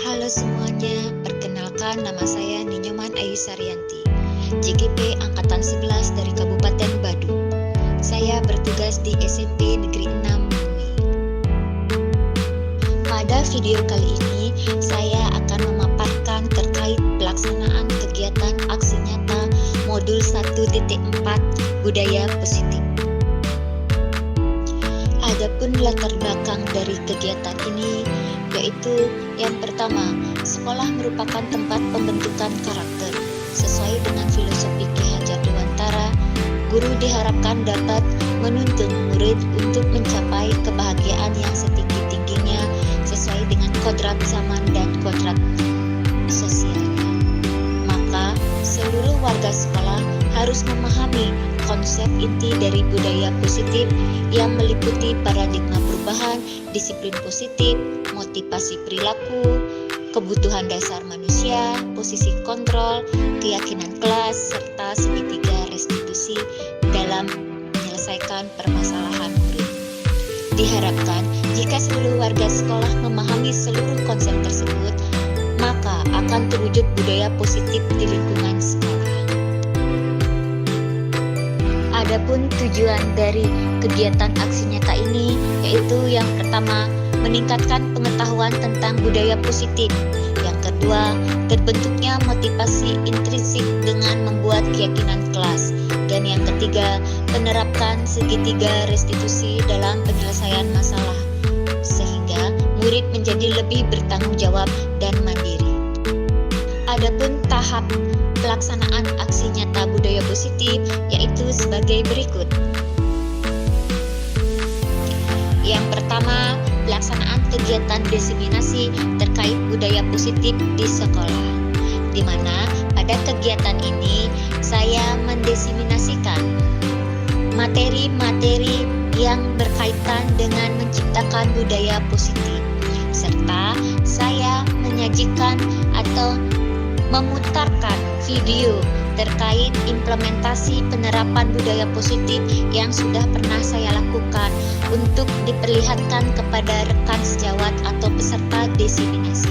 Halo semuanya, perkenalkan nama saya Ninyoman Ayu Saryanti, JGP Angkatan 11 dari Kabupaten Badung. Saya bertugas di SMP Negeri 6 Mui. Pada video kali ini, saya akan memaparkan terkait pelaksanaan kegiatan aksi nyata modul 1.4 Budaya Positif. Adapun latar belakang dari kegiatan ini, yaitu yang pertama, sekolah merupakan tempat pembentukan karakter. Sesuai dengan filosofi Ki Hajar Dewantara, guru diharapkan dapat menuntun murid untuk mencapai kebahagiaan yang setinggi-tingginya sesuai dengan kodrat zaman dan kodrat sosialnya. Maka, seluruh warga sekolah harus memahami konsep inti dari budaya positif yang meliputi paradigma perubahan, disiplin positif, motivasi perilaku, kebutuhan dasar manusia, posisi kontrol, keyakinan kelas, serta segitiga restitusi dalam menyelesaikan permasalahan murid. Diharapkan jika seluruh warga sekolah memahami seluruh konsep tersebut, maka akan terwujud budaya positif di lingkungan sekolah. Adapun tujuan dari kegiatan aksi nyata ini yaitu yang pertama, meningkatkan pengetahuan tentang budaya positif. Yang kedua, terbentuknya motivasi intrinsik dengan membuat keyakinan kelas. Dan yang ketiga, menerapkan segitiga restitusi dalam penyelesaian masalah sehingga murid menjadi lebih bertanggung jawab dan mandiri. Adapun tahap pelaksanaan aksi nyata budaya positif yaitu sebagai berikut. Yang pertama, pelaksanaan kegiatan diseminasi terkait budaya positif di sekolah, di mana pada kegiatan ini saya mendiseminasikan materi-materi yang berkaitan dengan menciptakan budaya positif, serta saya menyajikan atau memutarkan video terkait implementasi penerapan budaya positif yang sudah pernah saya lakukan untuk diperlihatkan kepada rekan sejawat atau peserta diseminasi.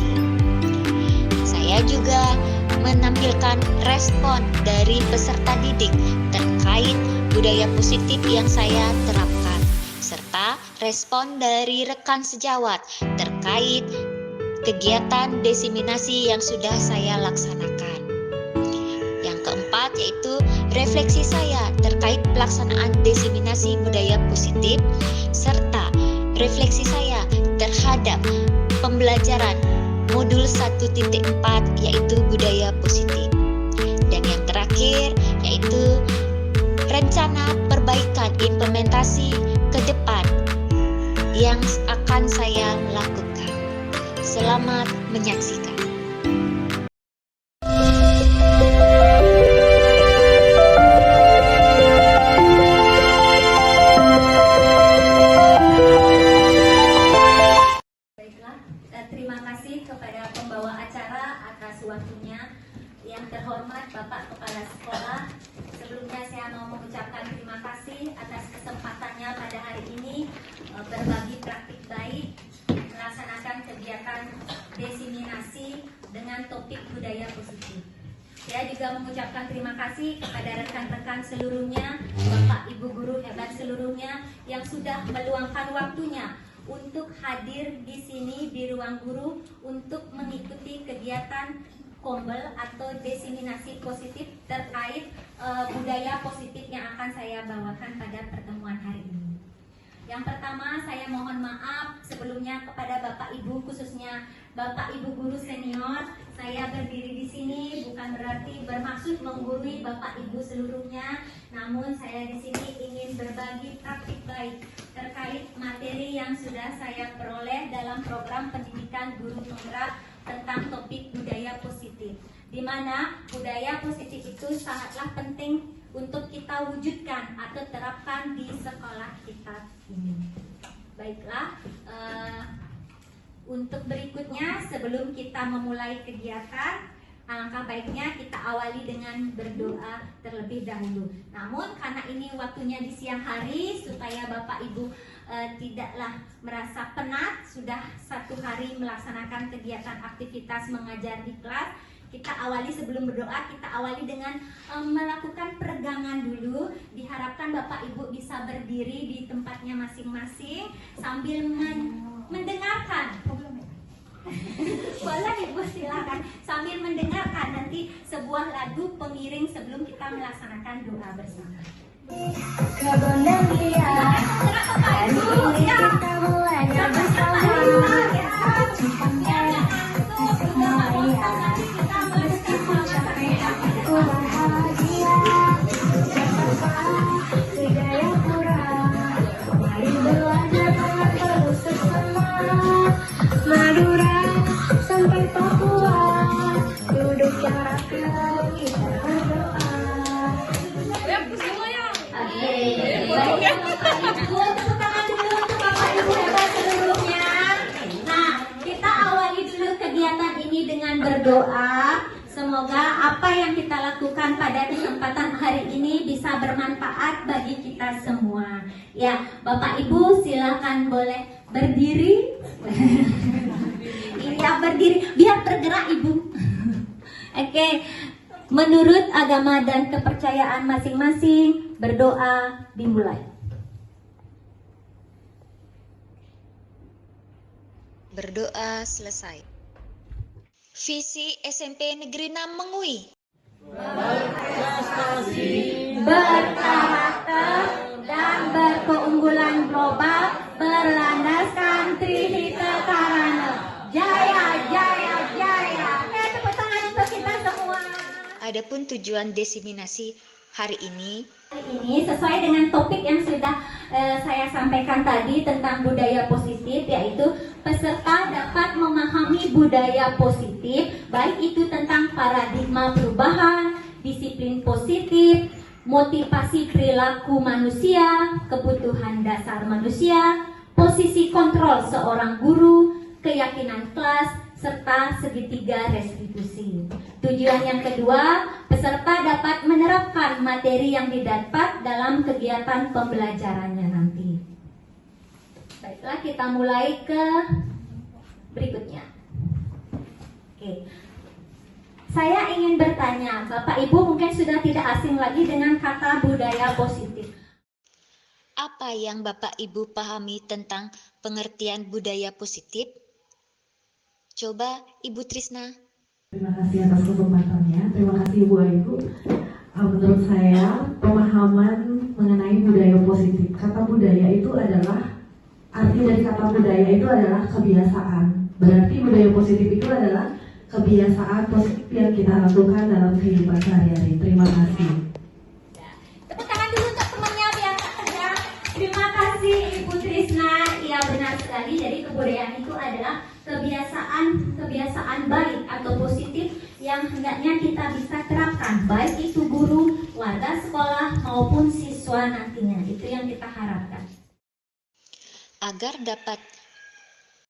Saya juga menampilkan respon dari peserta didik terkait budaya positif yang saya terapkan, serta respon dari rekan sejawat terkait kegiatan diseminasi yang sudah saya laksanakan. Yang keempat yaitu refleksi saya terkait pelaksanaan diseminasi budaya positif serta refleksi saya terhadap pembelajaran modul 1.4 yaitu budaya positif. Dan yang terakhir yaitu rencana perbaikan implementasi ke depan yang akan saya lakukan. Selamat menyaksikan. Baiklah, terima kasih kepada pembawa acara atas waktunya. Yang terhormat Bapak Kepala Sekolah, sebelumnya saya mau mengucapkan terima kasih atas kesempatannya pada hari ini berbagi praktik baik melaksanakan kegiatan diseminasi dengan topik budaya positif. Saya juga mengucapkan terima kasih kepada rekan-rekan seluruhnya, Bapak Ibu guru hebat seluruhnya yang sudah meluangkan waktunya untuk hadir di sini di ruang guru untuk mengikuti kegiatan kombel atau diseminasi positif terkait budaya positif yang akan saya bawakan pada pertemuan hari ini. Yang pertama, saya mohon maaf sebelumnya kepada Bapak Ibu, khususnya Bapak Ibu guru senior. Saya berdiri di sini bukan berarti bermaksud menggurui Bapak Ibu seluruhnya, namun saya di sini ingin berbagi praktik baik terkait materi yang sudah saya peroleh dalam program pendidikan guru penggerak tentang topik budaya positif, di mana budaya positif itu sangatlah penting untuk kita wujudkan atau terapkan di sekolah kita ini. Baiklah, untuk berikutnya sebelum kita memulai kegiatan, alangkah baiknya kita awali dengan berdoa terlebih dahulu. Namun karena ini waktunya di siang hari, supaya Bapak Ibu tidaklah merasa penat. Sudah 1 hari melaksanakan kegiatan aktivitas mengajar di kelas. Kita awali sebelum berdoa, kita awali dengan melakukan peregangan dulu. Diharapkan Bapak Ibu bisa berdiri di tempatnya masing-masing sambil mendengarkan. Boleh Ibu, silakan. Sambil mendengarkan nanti sebuah lagu pengiring sebelum kita melaksanakan doa bersama. Madura sampai Papua, duduk yang rapi kita berdoa. Nah, kita awali dulu kegiatan ini dengan berdoa. Semoga apa yang kita lakukan pada kesempatan hari ini bisa bermanfaat bagi kita semua. Ya, Bapak Ibu silakan boleh berdiri. Iya, berdiri biar tergerak Ibu. Oke. Menurut agama dan kepercayaan masing-masing, berdoa dimulai. Berdoa selesai. Visi SMP Negeri 6 Mengui. Berkarakter dan berkeunggulan global berlandaskan Trihita Karana. Jaya, jaya, jaya. Tepuk tangan untuk kita semua. Adapun tujuan diseminasi hari ini Sesuai dengan topik yang sudah saya sampaikan tadi tentang budaya positif, yaitu peserta dapat memahami budaya positif, baik itu tentang paradigma perubahan, disiplin positif, motivasi perilaku manusia, kebutuhan dasar manusia, posisi kontrol seorang guru, keyakinan kelas, serta segitiga restitusi. Tujuan yang kedua, peserta dapat menerapkan materi yang didapat dalam kegiatan pembelajarannya nanti. Baiklah, kita mulai ke berikutnya. Oke. Saya ingin bertanya, Bapak Ibu mungkin sudah tidak asing lagi dengan kata budaya positif. apa yang Bapak Ibu pahami tentang pengertian budaya positif? Coba Ibu Trisna. Terima kasih atas kesempatannya. Terima kasih Bu Ibu. Menurut saya, pemahaman mengenai budaya positif. Kata budaya itu adalah, arti dari kata budaya itu adalah kebiasaan. Berarti budaya positif itu adalah kebiasaan positif yang kita lakukan dalam kehidupan sehari-hari. Terima kasih. Tepuk tangan dulu untuk temannya biar tegang. Terima kasih Ibu Trisna. Iya, benar sekali. Jadi kebudayaan itu adalah kebiasaan baik atau positif yang hendaknya kita bisa terapkan, baik itu guru, warga sekolah maupun siswa nantinya. Itu yang kita harapkan. Agar dapat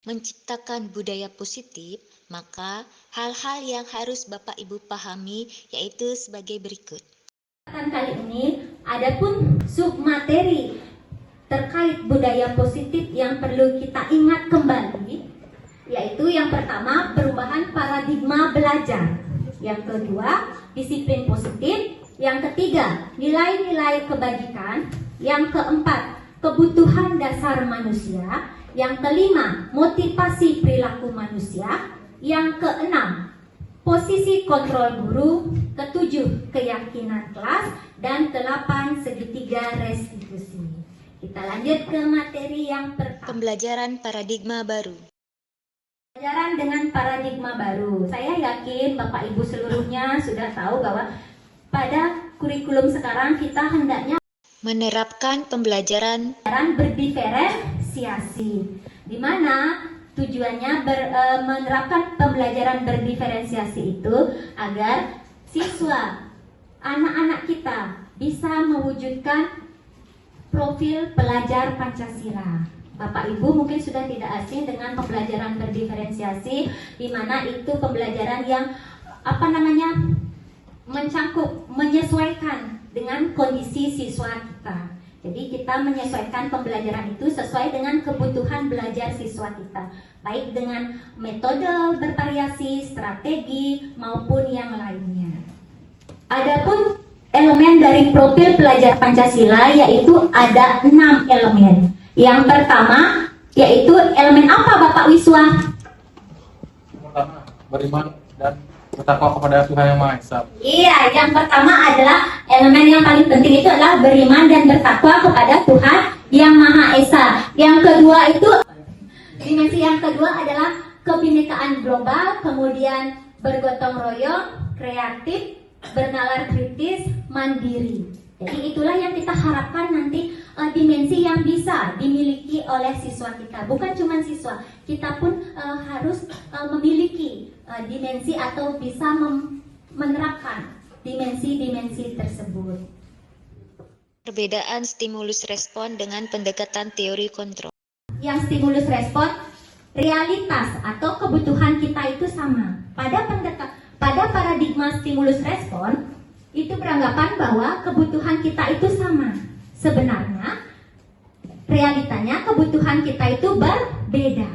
menciptakan budaya positif, maka hal-hal yang harus Bapak Ibu pahami yaitu sebagai berikut. Kali ini adapun submateri terkait budaya positif yang perlu kita ingat kembali, yaitu yang pertama perubahan paradigma belajar, yang kedua disiplin positif, yang ketiga nilai-nilai kebajikan, yang keempat kebutuhan dasar manusia, yang kelima motivasi perilaku manusia, yang keenam posisi kontrol guru, ketujuh keyakinan kelas, dan ke-8 segitiga restitusi. Kita lanjut ke materi yang pertama. Pembelajaran paradigma baru. Pembelajaran dengan paradigma baru. Saya yakin Bapak Ibu seluruhnya sudah tahu bahwa pada kurikulum sekarang kita hendaknya Menerapkan pembelajaran berdiferensiasi, di mana tujuannya menerapkan pembelajaran berdiferensiasi itu agar siswa, anak-anak kita bisa mewujudkan profil pelajar Pancasila. Bapak Ibu mungkin sudah tidak asing dengan pembelajaran berdiferensiasi, di mana itu pembelajaran yang mencakup, menyesuaikan dengan kondisi siswa kita. Jadi kita menyesuaikan pembelajaran itu sesuai dengan kebutuhan belajar siswa kita, baik dengan metode bervariasi, strategi, maupun yang lainnya. Adapun elemen dari profil pelajar Pancasila yaitu ada 6 elemen. Yang pertama yaitu elemen apa Bapak Wiswa? Yang pertama, beriman dan bertakwa kepada Tuhan Yang Maha Esa. Iya, yang pertama adalah elemen yang paling penting itu adalah beriman dan bertakwa kepada Tuhan Yang Maha Esa. Yang kedua itu dimensi yang kedua adalah kebinekaan global, kemudian bergotong royong, kreatif, bernalar kritis, mandiri. Jadi itulah yang kita harapkan nanti dimensi yang bisa dimiliki oleh siswa kita. Bukan cuma siswa, kita pun harus memiliki dimensi atau bisa menerapkan dimensi-dimensi tersebut. Perbedaan stimulus respon dengan pendekatan teori kontrol. Yang stimulus respon, realitas atau kebutuhan kita itu sama. Pada paradigma stimulus respon, itu beranggapan bahwa kebutuhan kita itu sama. Sebenarnya, realitanya kebutuhan kita itu berbeda.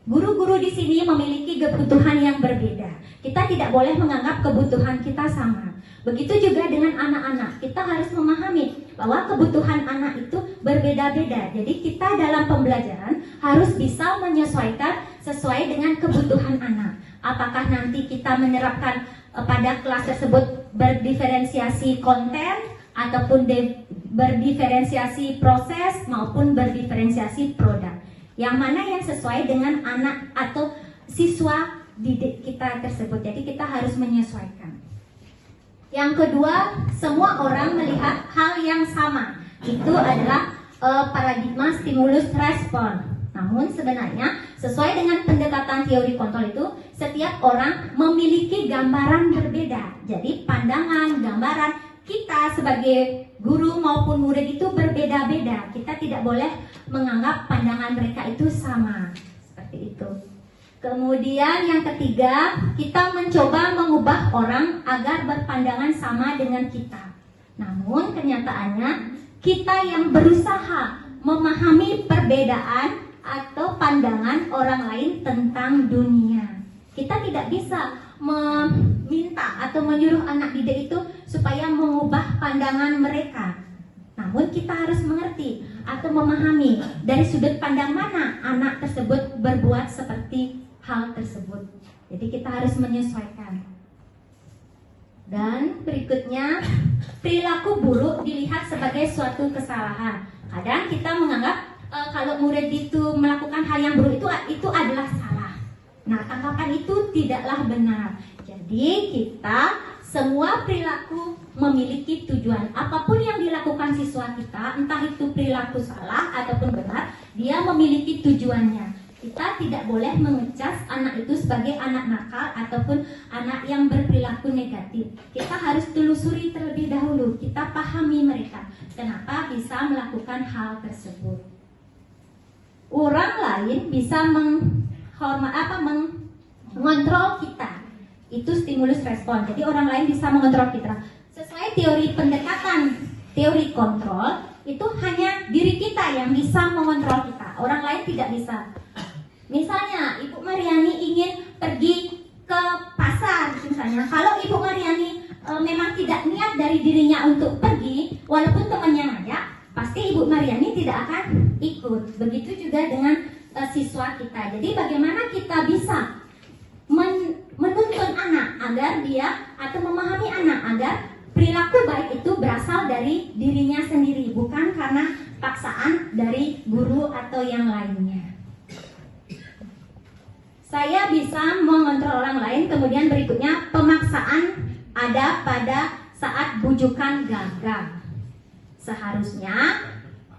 Guru-guru di sini memiliki kebutuhan yang berbeda. Kita tidak boleh menganggap kebutuhan kita sama. Begitu juga dengan anak-anak. Kita harus memahami bahwa kebutuhan anak itu berbeda-beda. Jadi kita dalam pembelajaran harus bisa menyesuaikan sesuai dengan kebutuhan anak. Apakah nanti kita menerapkan pada kelas tersebut berdiferensiasi konten ataupun berdiferensiasi proses maupun berdiferensiasi produk. Yang mana yang sesuai dengan anak atau siswa didik kita tersebut. Jadi kita harus menyesuaikan. Yang kedua, semua orang melihat hal yang sama. Itu adalah paradigma stimulus respon. Namun sebenarnya sesuai dengan pendekatan teori kontrol itu, setiap orang memiliki gambaran berbeda. Jadi pandangan, gambaran kita sebagai guru maupun murid itu berbeda-beda. Kita tidak boleh menganggap pandangan mereka itu sama. Seperti itu. Kemudian yang ketiga, kita mencoba mengubah orang agar berpandangan sama dengan kita. Namun kenyataannya kita yang berusaha memahami perbedaan atau pandangan orang lain tentang dunia. Kita tidak bisa meminta atau menyuruh anak didik itu supaya mengubah pandangan mereka. Namun kita harus mengerti atau memahami dari sudut pandang mana anak tersebut berbuat seperti hal tersebut. Jadi kita harus menyesuaikan. Dan berikutnya, perilaku buruk dilihat sebagai suatu kesalahan. Kadang kita menganggap kalau murid itu melakukan hal yang buruk itu adalah salah. Nah, tanggapan itu tidaklah benar. Jadi kita semua perilaku memiliki tujuan. Apapun yang dilakukan siswa kita, entah itu perilaku salah ataupun benar, dia memiliki tujuannya. Kita tidak boleh mengecas anak itu sebagai anak nakal ataupun anak yang berperilaku negatif. Kita harus telusuri terlebih dahulu. Kita pahami mereka kenapa bisa melakukan hal tersebut. Orang lain bisa mengontrol kita. Itu stimulus respon. Jadi orang lain bisa mengontrol kita. Sesuai teori pendekatan, teori kontrol, itu hanya diri kita yang bisa mengontrol kita. Orang lain tidak bisa. Misalnya, Ibu Mariani ingin pergi ke pasar, misalnya. Kalau Ibu Mariani memang tidak niat dari dirinya untuk pergi, walaupun temannya ngajak, pasti Ibu Mariani tidak akan ikut. Begitu juga dengan siswa kita. Jadi bagaimana kita bisa menuntun anak agar dia atau memahami anak agar perilaku baik itu berasal dari dirinya sendiri, bukan karena paksaan dari guru atau yang lainnya. Saya bisa mengontrol orang lain. Kemudian berikutnya, pemaksaan ada pada saat bujukan gagal. Seharusnya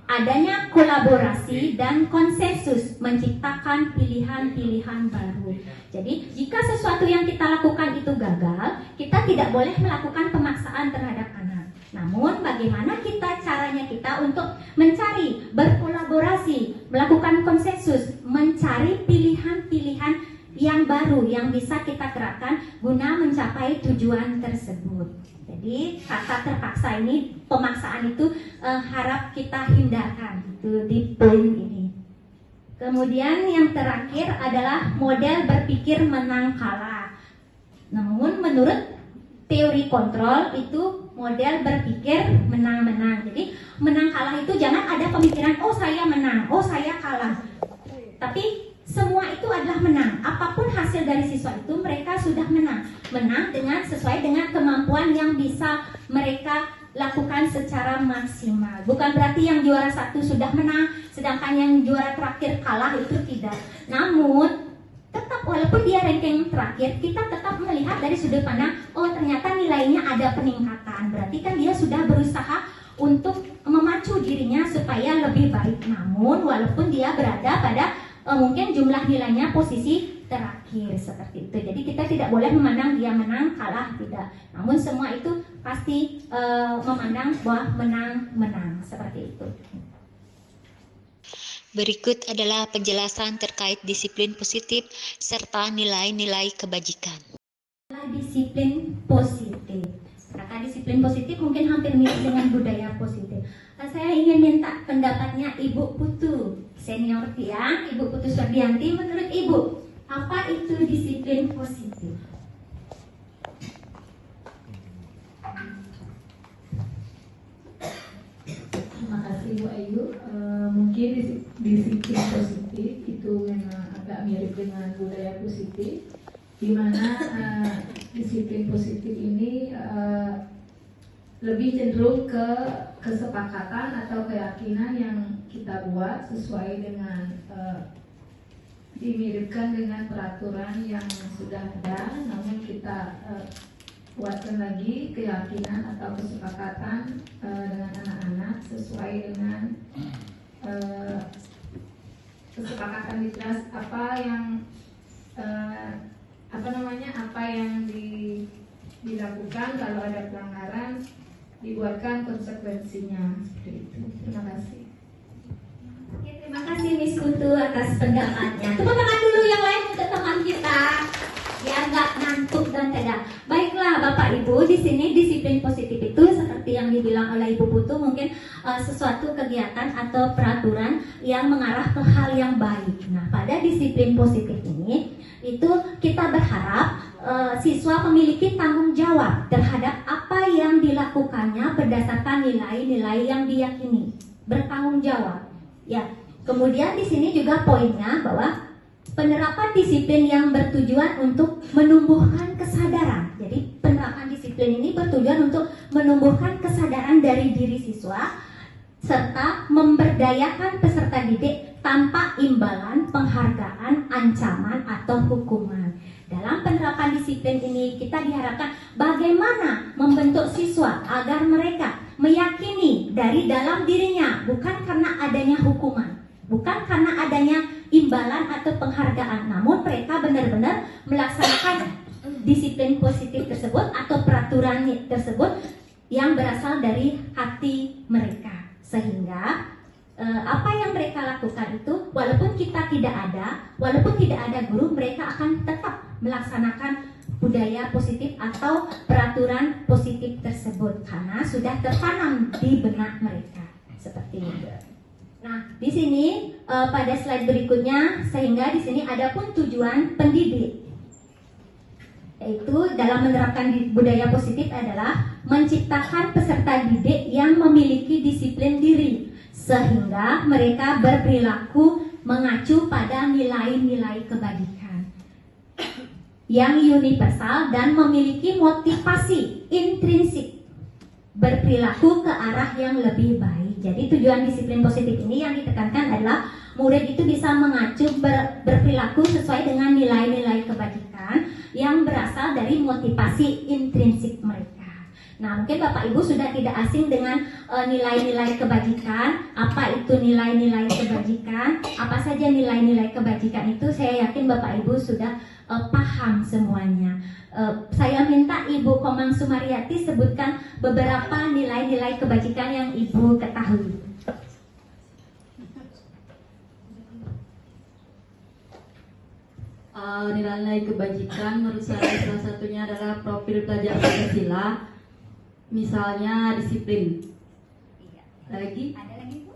adanya kolaborasi dan konsensus menciptakan pilihan-pilihan baru. Jadi jika sesuatu yang kita lakukan itu gagal, kita tidak boleh melakukan pemaksaan terhadap anak. Namun bagaimana caranya kita untuk mencari, berkolaborasi, melakukan konsensus, mencari pilihan-pilihan yang baru yang bisa kita terapkan guna mencapai tujuan tersebut. Jadi kata terpaksa ini, pemaksaan itu harap kita hindarkan gitu, di poin ini. Kemudian yang terakhir adalah model berpikir menang kalah. Namun menurut teori kontrol itu model berpikir menang-menang. Jadi menang kalah itu jangan ada pemikiran oh saya menang, oh saya kalah. Tapi semua itu adalah menang. Apapun hasil dari siswa itu mereka sudah menang. Menang dengan sesuai dengan kemampuan yang bisa mereka lakukan secara maksimal. Bukan berarti yang juara 1 sudah menang, sedangkan yang juara terakhir kalah, itu tidak. Namun tetap walaupun dia ranking terakhir, kita tetap melihat dari sudut pandang, oh ternyata nilainya ada peningkatan. Berarti kan dia sudah berusaha untuk memacu dirinya supaya lebih baik. Namun walaupun dia berada pada mungkin jumlah nilainya posisi terakhir seperti itu. Jadi kita tidak boleh memandang dia menang, kalah, tidak. Namun semua itu pasti memandang bahwa menang seperti itu. Berikut adalah penjelasan terkait disiplin positif serta nilai-nilai kebajikan. Disiplin positif. Kata disiplin positif mungkin hampir mirip dengan budaya positif. Saya ingin minta pendapatnya Ibu Putu, senior tiang, Ibu Putu Suardianti. Menurut Ibu, apa itu disiplin positif? Terima kasih Bu Ayu. Mungkin disiplin positif itu memang agak mirip dengan budaya positif, di mana disiplin positif ini lebih cenderung ke kesepakatan atau keyakinan yang kita buat sesuai dengan dimiripkan dengan peraturan yang sudah ada, namun kita buatkan lagi keyakinan atau kesepakatan dengan anak-anak sesuai dengan kesepakatan di kelas apa yang dilakukan. Kalau ada pelanggaran dibuatkan konsekuensinya seperti itu. Terima kasih. Oke, terima kasih Miss Putu atas pendapatnya. Tepuk tangan dulu yang lain untuk teman kita. Ya nggak ngantuk dan tidak. Baiklah Bapak Ibu, di sini disiplin positif itu seperti yang dibilang oleh Ibu Putu mungkin sesuatu kegiatan atau peraturan yang mengarah ke hal yang baik. Nah, pada disiplin positif ini itu kita berharap siswa memiliki tanggung jawab terhadap apa yang dilakukannya berdasarkan nilai-nilai yang diyakini. Bertanggung jawab. Ya. Kemudian di sini juga poinnya bahwa penerapan disiplin yang bertujuan untuk menumbuhkan kesadaran. Jadi penerapan disiplin ini bertujuan untuk menumbuhkan kesadaran dari diri siswa serta memberdayakan peserta didik tanpa imbalan, penghargaan, ancaman, atau hukuman. Dalam penerapan disiplin ini kita diharapkan bagaimana membentuk siswa agar mereka meyakini dari dalam dirinya, bukan karena adanya hukuman, bukan karena adanya imbalan atau penghargaan, namun mereka benar-benar melaksanakan disiplin positif tersebut atau peraturan tersebut yang berasal dari hati mereka. Sehingga apa yang mereka lakukan itu walaupun kita tidak ada, walaupun tidak ada guru, mereka akan tetap melaksanakan budaya positif atau peraturan positif tersebut karena sudah tertanam di benak mereka seperti itu. Nah, di sini pada slide berikutnya, sehingga di sini ada pun tujuan pendidik, yaitu dalam menerapkan budaya positif adalah menciptakan peserta didik yang memiliki disiplin diri sehingga mereka berperilaku mengacu pada nilai-nilai kebajikan yang universal dan memiliki motivasi intrinsik berperilaku ke arah yang lebih baik. Jadi tujuan disiplin positif ini yang ditekankan adalah murid itu bisa mengacu berperilaku sesuai dengan nilai-nilai kebajikan yang berasal dari motivasi intrinsik mereka. Nah, mungkin Bapak Ibu sudah tidak asing dengan nilai-nilai kebajikan. Apa itu nilai-nilai kebajikan? Apa saja nilai-nilai kebajikan itu? Saya yakin Bapak Ibu sudah paham semuanya. Saya minta Ibu Komang Sumaryati sebutkan beberapa nilai-nilai kebajikan yang Ibu ketahui. nilai-nilai kebajikan menurut saya salah satunya adalah profil pelajar Pancasila, misalnya disiplin. Iya. Lagi Ada lagi Bu?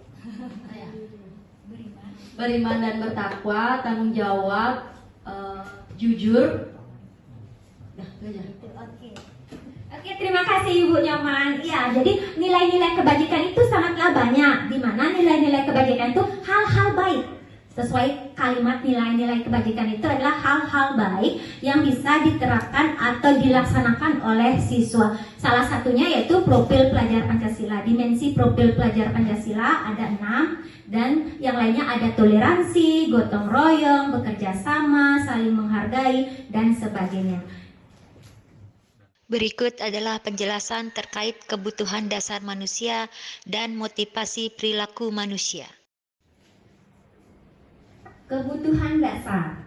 beriman dan bertakwa, tanggung jawab, jujur. Dah, itu aja. Oke, terima kasih Ibu Nyoman. Ya, jadi nilai-nilai kebajikan itu sangatlah banyak. Di mana nilai-nilai kebajikan itu hal-hal baik. Sesuai kalimat nilai-nilai kebajikan itu adalah hal-hal baik yang bisa diterapkan atau dilaksanakan oleh siswa. Salah satunya yaitu profil pelajar Pancasila. Dimensi profil pelajar Pancasila ada 6 dan yang lainnya ada toleransi, gotong royong, bekerja sama, saling menghargai dan sebagainya. Berikut adalah penjelasan terkait kebutuhan dasar manusia dan motivasi perilaku manusia. Kebutuhan dasar.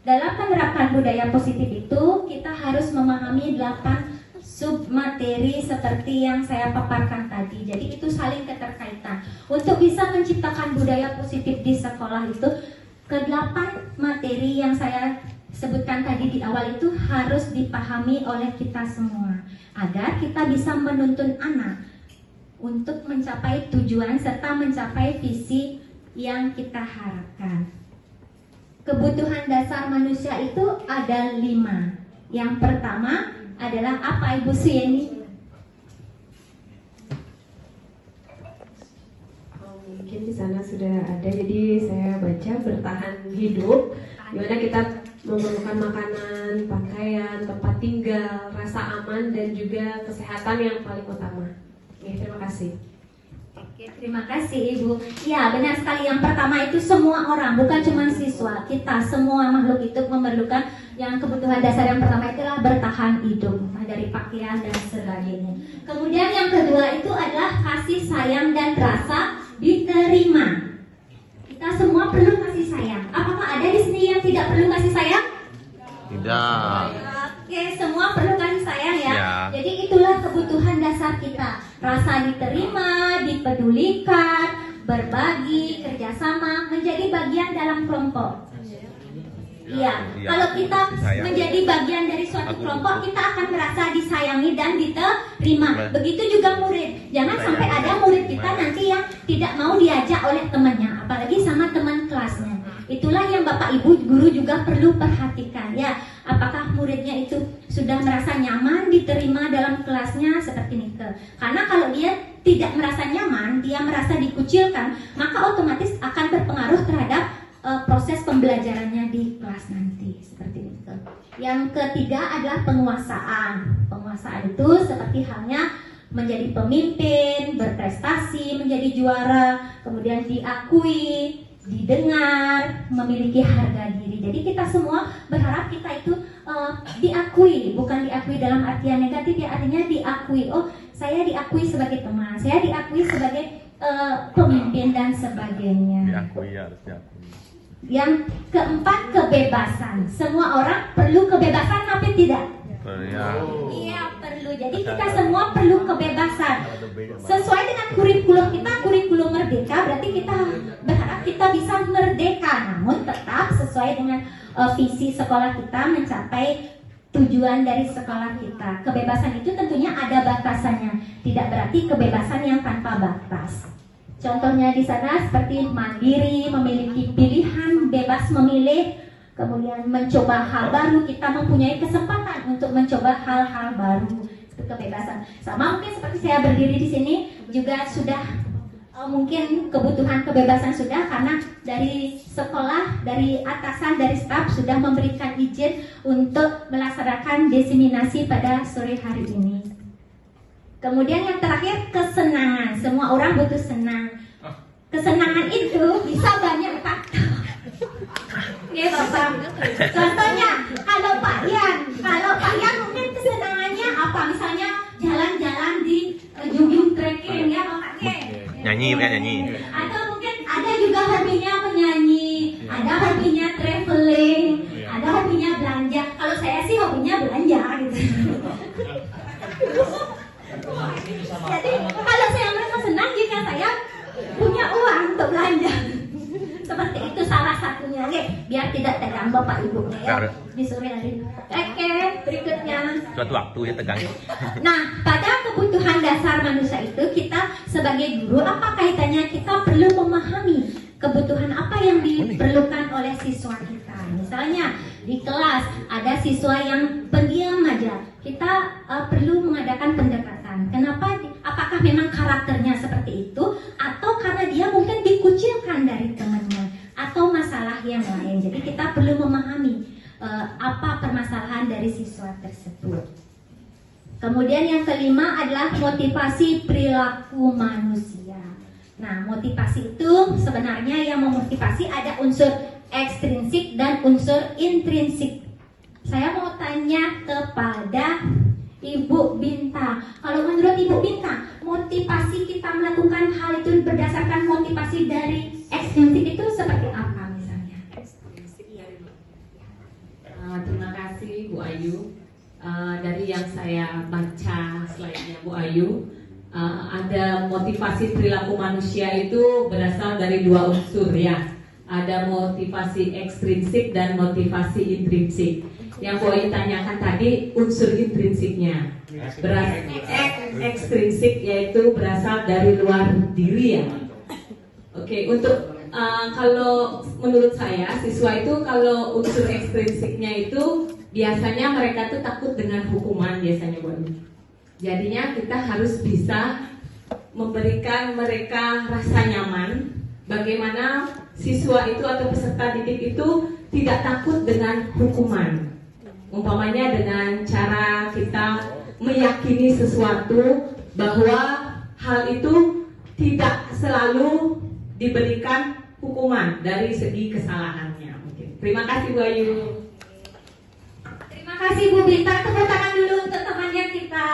Dalam menerapkan budaya positif itu, kita harus memahami 8 submateri seperti yang saya paparkan tadi. Jadi itu saling keterkaitan. Untuk bisa menciptakan budaya positif di sekolah itu, ke-8 materi yang saya sebutkan tadi di awal itu harus dipahami oleh kita semua agar kita bisa menuntun anak untuk mencapai tujuan serta mencapai visi yang kita harapkan. Kebutuhan dasar manusia itu ada 5. Yang pertama adalah apa Ibu Suyeni? Mungkin di sana sudah ada, jadi saya baca bertahan hidup, di mana kita memerlukan makanan, pakaian, tempat tinggal, rasa aman dan juga kesehatan yang paling utama. Oke, terima kasih. Oke, terima kasih Ibu. Ya, benar sekali. Yang pertama itu semua orang, bukan cuma siswa. Kita semua makhluk itu memerlukan yang kebutuhan dasar yang pertama itulah bertahan hidup, dari pakaian dan sebagainya. Kemudian yang kedua itu adalah kasih sayang dan rasa diterima. Kita semua perlu kasih sayang. Apakah ada di sini yang tidak perlu kasih sayang? Tidak. Oke, semua perlu kasih sayang ya. Ya. Jadi itulah kebutuhan dasar kita. Rasa diterima, dipedulikan, berbagi, kerjasama, menjadi bagian dalam kelompok. Iya, Iya. kalau kita Disayang. menjadi bagian dari suatu kelompok, kita akan merasa disayangi dan diterima. Begitu juga murid. Jangan sampai ada murid kita nanti yang tidak mau diajak oleh temannya, apalagi sama teman kelasnya. Itulah yang Bapak Ibu guru juga perlu perhatikan ya. Apakah muridnya itu sudah merasa nyaman diterima dalam kelasnya seperti Nike. Karena kalau dia tidak merasa nyaman, dia merasa dikucilkan, maka otomatis akan berpengaruh terhadap proses pembelajarannya di kelas nanti seperti itu. Yang ketiga adalah penguasaan. Penguasaan itu seperti halnya menjadi pemimpin, berprestasi, menjadi juara, kemudian diakui, didengar, memiliki harga diri. Jadi kita semua berharap kita itu diakui, bukan diakui dalam artian negatif ya, artinya diakui. Oh, saya diakui sebagai teman, saya diakui sebagai pemimpin dan sebagainya. Diakui, ya harus diakui. Yang keempat, kebebasan. Semua orang perlu kebebasan, tapi tidak. Ya. Iya, perlu. Jadi kita semua perlu kebebasan. Sesuai dengan kurikulum kita, kurikulum merdeka, berarti kita berharap kita bisa merdeka, namun tetap sesuai dengan visi sekolah kita mencapai tujuan dari sekolah kita. Kebebasan itu tentunya ada batasannya, tidak berarti kebebasan yang tanpa batas. Contohnya di sana seperti mandiri, memiliki pilihan, bebas memilih, kemudian mencoba hal baru, kita mempunyai kesempatan untuk mencoba hal-hal baru, kebebasan. Sama mungkin seperti saya berdiri di sini juga sudah mungkin kebutuhan kebebasan sudah, karena dari sekolah, dari atasan, dari staf sudah memberikan izin untuk melaksanakan diseminasi pada sore hari ini. Kemudian yang terakhir, kesenangan. Semua orang butuh senang. Kesenangan itu bisa banyak faktor. Oke Bapak. Contohnya kalau Pak Yan mungkin kesenangannya apa? Misalnya jalan-jalan di jogging trekking ya Bapak. Nyanyi, kan nyanyi. Atau mungkin ada juga hobinya menyanyi, ada hobinya traveling, ada hobinya belanja. Kalau saya sih hobinya belanja gitu. Jadi kalau saya merasa senang jika saya punya uang untuk belanja. Seperti itu salah satunya, biar tidak tegang Bapak Ibu ya. ya di sore hari. Oke, berikutnya. Suatu waktu ya tegang. Nah, pada kebutuhan dasar manusia itu kita sebagai guru apa kaitannya kita perlu memahami kebutuhan apa yang diperlukan oleh siswa kita. Misalnya di kelas ada siswa yang pendiam aja, kita perlu mengadakan pendekatan. Kenapa? Apakah memang karakternya seperti itu, atau karena dia mungkin dikucilkan dari temannya, atau masalah yang lain. Jadi kita perlu memahami apa permasalahan dari siswa tersebut. Kemudian yang kelima adalah motivasi perilaku manusia. Nah, motivasi itu sebenarnya yang memotivasi ada unsur ekstrinsik dan unsur intrinsik. Saya mau tanya kepada Ibu Binta. Kalau menurut Ibu Binta, motivasi kita melakukan hal itu berdasarkan motivasi dari ekstrinsik itu seperti apa misalnya? Terima kasih Bu Ayu. Dari yang saya baca slide-nya Bu Ayu, ada motivasi perilaku manusia itu berasal dari dua unsur ya. Ada motivasi ekstrinsik dan motivasi intrinsik. Yang Bu Ayu tanyakan tadi unsur intrinsiknya. Ekstrinsik yaitu berasal dari luar diri ya. Oke, untuk kalau menurut saya siswa itu kalau unsur ekstrinsiknya itu biasanya mereka tuh takut dengan hukuman biasanya Bu Ayu. Jadinya kita harus bisa memberikan mereka rasa nyaman. Bagaimana siswa itu atau peserta didik itu tidak takut dengan hukuman. Umpamanya dengan cara kita meyakini sesuatu bahwa hal itu tidak selalu diberikan hukuman dari segi kesalahannya. Mungkin. Terima kasih Bu Ayu. Terima kasih Bu Binta. Tepuk tangan dulu untuk temannya kita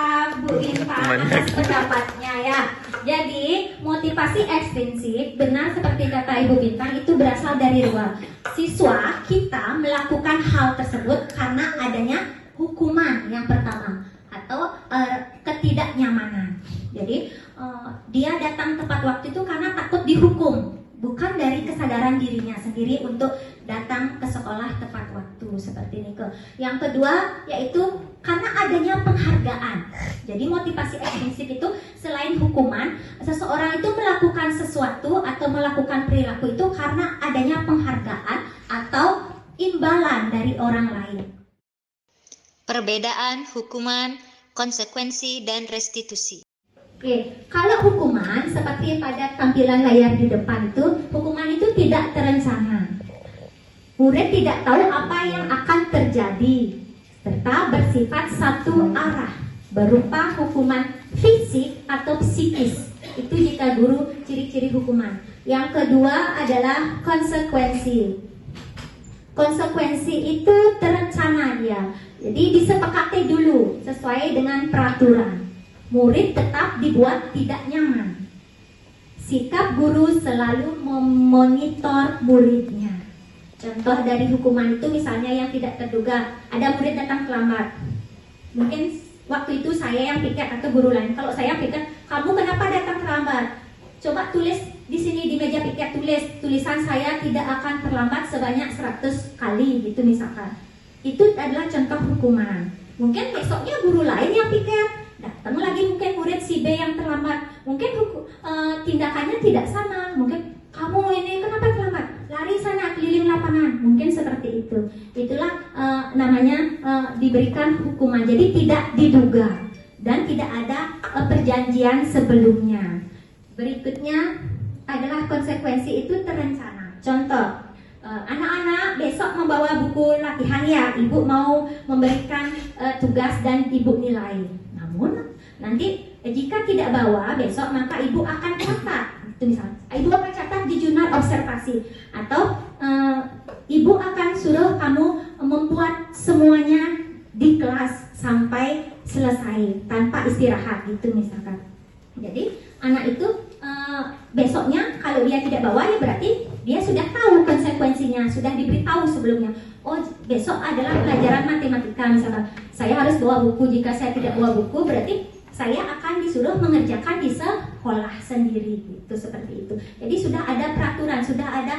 Bu Binta atas pendapatnya ya. Jadi motivasi ekstrinsik benar seperti kata Ibu Bintang itu berasal dari luar. Siswa kita melakukan hal tersebut karena adanya hukuman yang pertama atau ketidaknyamanan. Jadi dia datang tepat waktu itu karena takut dihukum, bukan dari kesadaran dirinya sendiri untuk datang ke sekolah tepat waktu seperti ini. Yang kedua yaitu karena adanya penghargaan. Jadi motivasi ekstrinsik itu selain hukuman, seseorang itu melakukan sesuatu atau melakukan perilaku itu karena adanya penghargaan atau imbalan dari orang lain. Perbedaan hukuman, konsekuensi, dan restitusi. Oke, kalau hukuman seperti pada tampilan layar di depan itu, hukuman itu tidak terencana. Murid tidak tahu apa yang akan terjadi, serta bersifat satu arah, berupa hukuman fisik atau psikis. Itu jika guru ciri-ciri hukuman. Yang kedua adalah konsekuensi. Konsekuensi itu terencana dia. Jadi disepakati dulu sesuai dengan peraturan. Murid tetap dibuat tidak nyaman. Sikap guru selalu memonitor muridnya. Contoh dari hukuman itu misalnya yang tidak terduga, ada murid datang terlambat. Mungkin waktu itu saya yang piket atau guru lain. Kalau saya piket, kamu kenapa datang terlambat? Coba tulis di sini di meja piket, tulisan saya tidak akan terlambat sebanyak 100 kali gitu misalkan. Itu adalah contoh hukuman. Mungkin besoknya guru lain yang piket, datang lagi mungkin murid si B yang terlambat. Mungkin tindakannya tidak sama. Mungkin kamu ini kenapa terlambat? Lari sana keliling lapangan. Mungkin seperti itu. Itulah namanya diberikan hukuman. Jadi tidak diduga dan tidak ada perjanjian sebelumnya. Berikutnya adalah konsekuensi itu terencana. Contoh, anak-anak besok membawa buku latihan ya. Ibu mau memberikan tugas dan ibu nilai. Namun nanti jika tidak bawa besok maka ibu akan catat. Itu misalnya, ibu akan catat di jurnal observasi atau ibu akan suruh kamu membuat semuanya di kelas sampai selesai tanpa istirahat gitu misalkan. Jadi anak itu besoknya kalau dia tidak bawa ya berarti dia sudah tahu konsekuensinya, sudah diberitahu sebelumnya. Oh besok adalah pelajaran matematika misalkan, saya harus bawa buku, jika saya tidak bawa buku berarti saya akan disuruh mengerjakan di sekolah sendiri gitu, seperti itu. Jadi sudah ada peraturan, sudah ada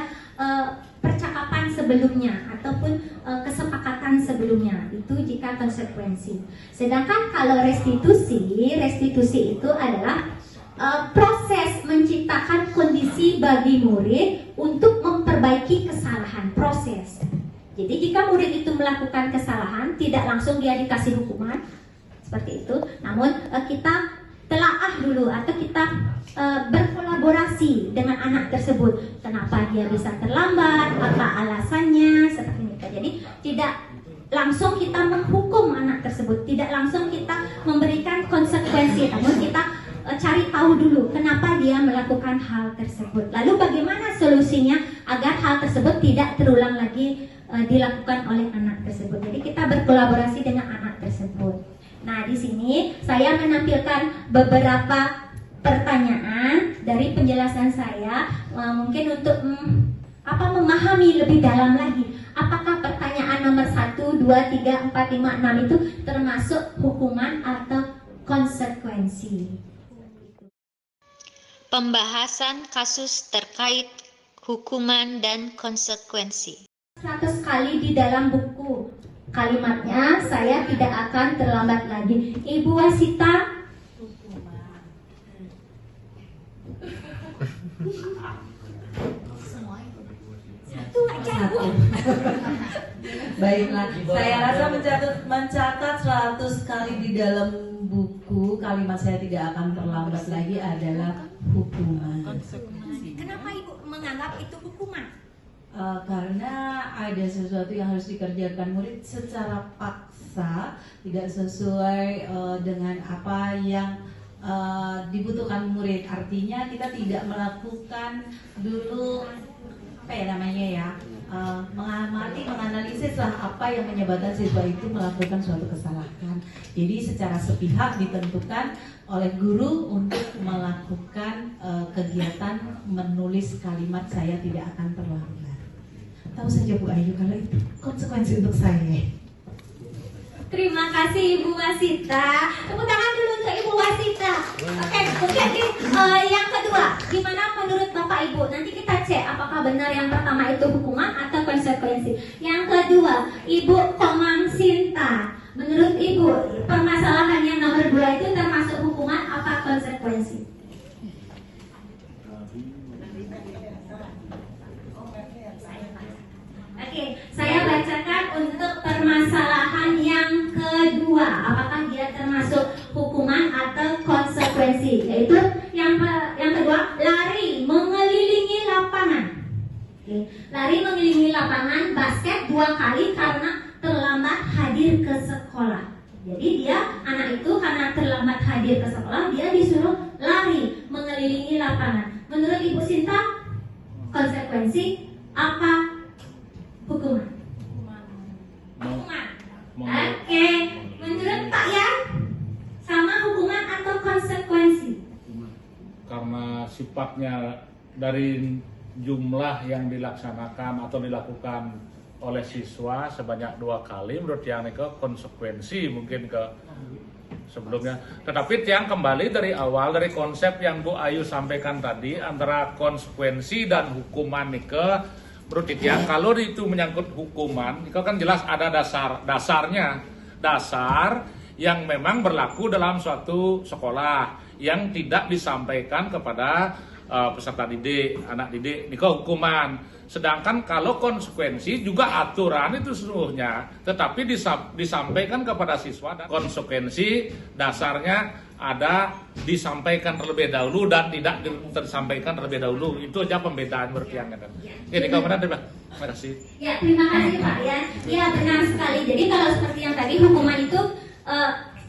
percakapan sebelumnya ataupun kesepakatan sebelumnya. Itu jika konsekuensi. Sedangkan kalau restitusi itu adalah proses menciptakan kondisi bagi murid untuk memperbaiki kesalahan, proses. Jadi jika murid itu melakukan kesalahan, tidak langsung dia dikasih hukuman seperti itu, namun kita telaah dulu atau kita berkolaborasi dengan anak tersebut. Kenapa dia bisa terlambat, apa alasannya, seperti itu. Jadi tidak langsung kita menghukum anak tersebut, tidak langsung kita memberikan konsekuensi, namun kita cari tahu dulu kenapa dia melakukan hal tersebut. Lalu bagaimana solusinya agar hal tersebut tidak terulang lagi dilakukan oleh anak tersebut. Jadi kita berkolaborasi dengan anak tersebut. Nah, di sini saya menampilkan beberapa pertanyaan dari penjelasan saya, mungkin untuk memahami lebih dalam lagi. Apakah pertanyaan nomor 1, 2, 3, 4, 5, 6 itu termasuk hukuman atau konsekuensi? Pembahasan kasus terkait hukuman dan konsekuensi. 100 kali di dalam buku kalimatnya, saya tidak akan terlambat lagi. Ibu Wasita, satu aja Bu. Baiklah, saya rasa mencatat 100 kali di dalam buku kalimat saya tidak akan terlambat lagi adalah hukuman. Kenapa Ibu menganggap itu hukuman? Karena ada sesuatu yang harus dikerjakan murid secara paksa, tidak sesuai dengan apa yang dibutuhkan murid. Artinya kita tidak melakukan dulu mengamati, menganalisis lah apa yang menyebabkan siswa itu melakukan suatu kesalahan. Jadi secara sepihak ditentukan oleh guru untuk melakukan kegiatan menulis kalimat saya tidak akan terlambat. Tahu saja Bu Ayu kalau itu konsekuensi untuk saya. Terima kasih Ibu Wasita. Tepuk tangan dulu untuk Ibu Wasita. Oke, kemudian yang kedua, gimana menurut Bapak Ibu? Nanti kita cek apakah benar yang pertama itu hukuman atau konsekuensi. Yang kedua, Ibu Komang Sinta, menurut Ibu permasalahan yang nomor 2 itu termasuk hukuman apa konsekuensi? Oke, saya bacakan untuk permasalahan yang kedua. Apakah dia termasuk hukuman atau konsekuensi? Yaitu yang kedua, lari mengelilingi lapangan. Oke, lari mengelilingi lapangan basket 2 kali karena terlambat hadir ke sekolah. Jadi anak itu karena terlambat hadir ke sekolah, dia disuruh lari mengelilingi lapangan. Menurut Ibu Sinta, konsekuensi apa? Hukuman. Oke, menurut Pak Yan, sama hukuman atau konsekuensi? Karena sifatnya dari jumlah yang dilaksanakan atau dilakukan oleh siswa sebanyak 2 kali, menurut yang ke konsekuensi mungkin ke sebelumnya. Tetapi yang kembali dari awal dari konsep yang Bu Ayu sampaikan tadi antara konsekuensi dan hukuman ke menurut ya, kalau itu menyangkut hukuman, itu kan jelas ada dasarnya, dasar yang memang berlaku dalam suatu sekolah yang tidak disampaikan kepada peserta didik, anak didik, ini hukuman. Sedangkan kalau konsekuensi juga aturan itu seluruhnya, tetapi disampaikan kepada siswa. Dan konsekuensi dasarnya ada disampaikan terlebih dahulu dan tidak disampaikan terlebih dahulu. Itu aja pembedaan berarti. Ini kalau benar, terima kasih. Ya, terima kasih Pak Yan. Ya, benar sekali. Jadi kalau seperti yang tadi hukuman itu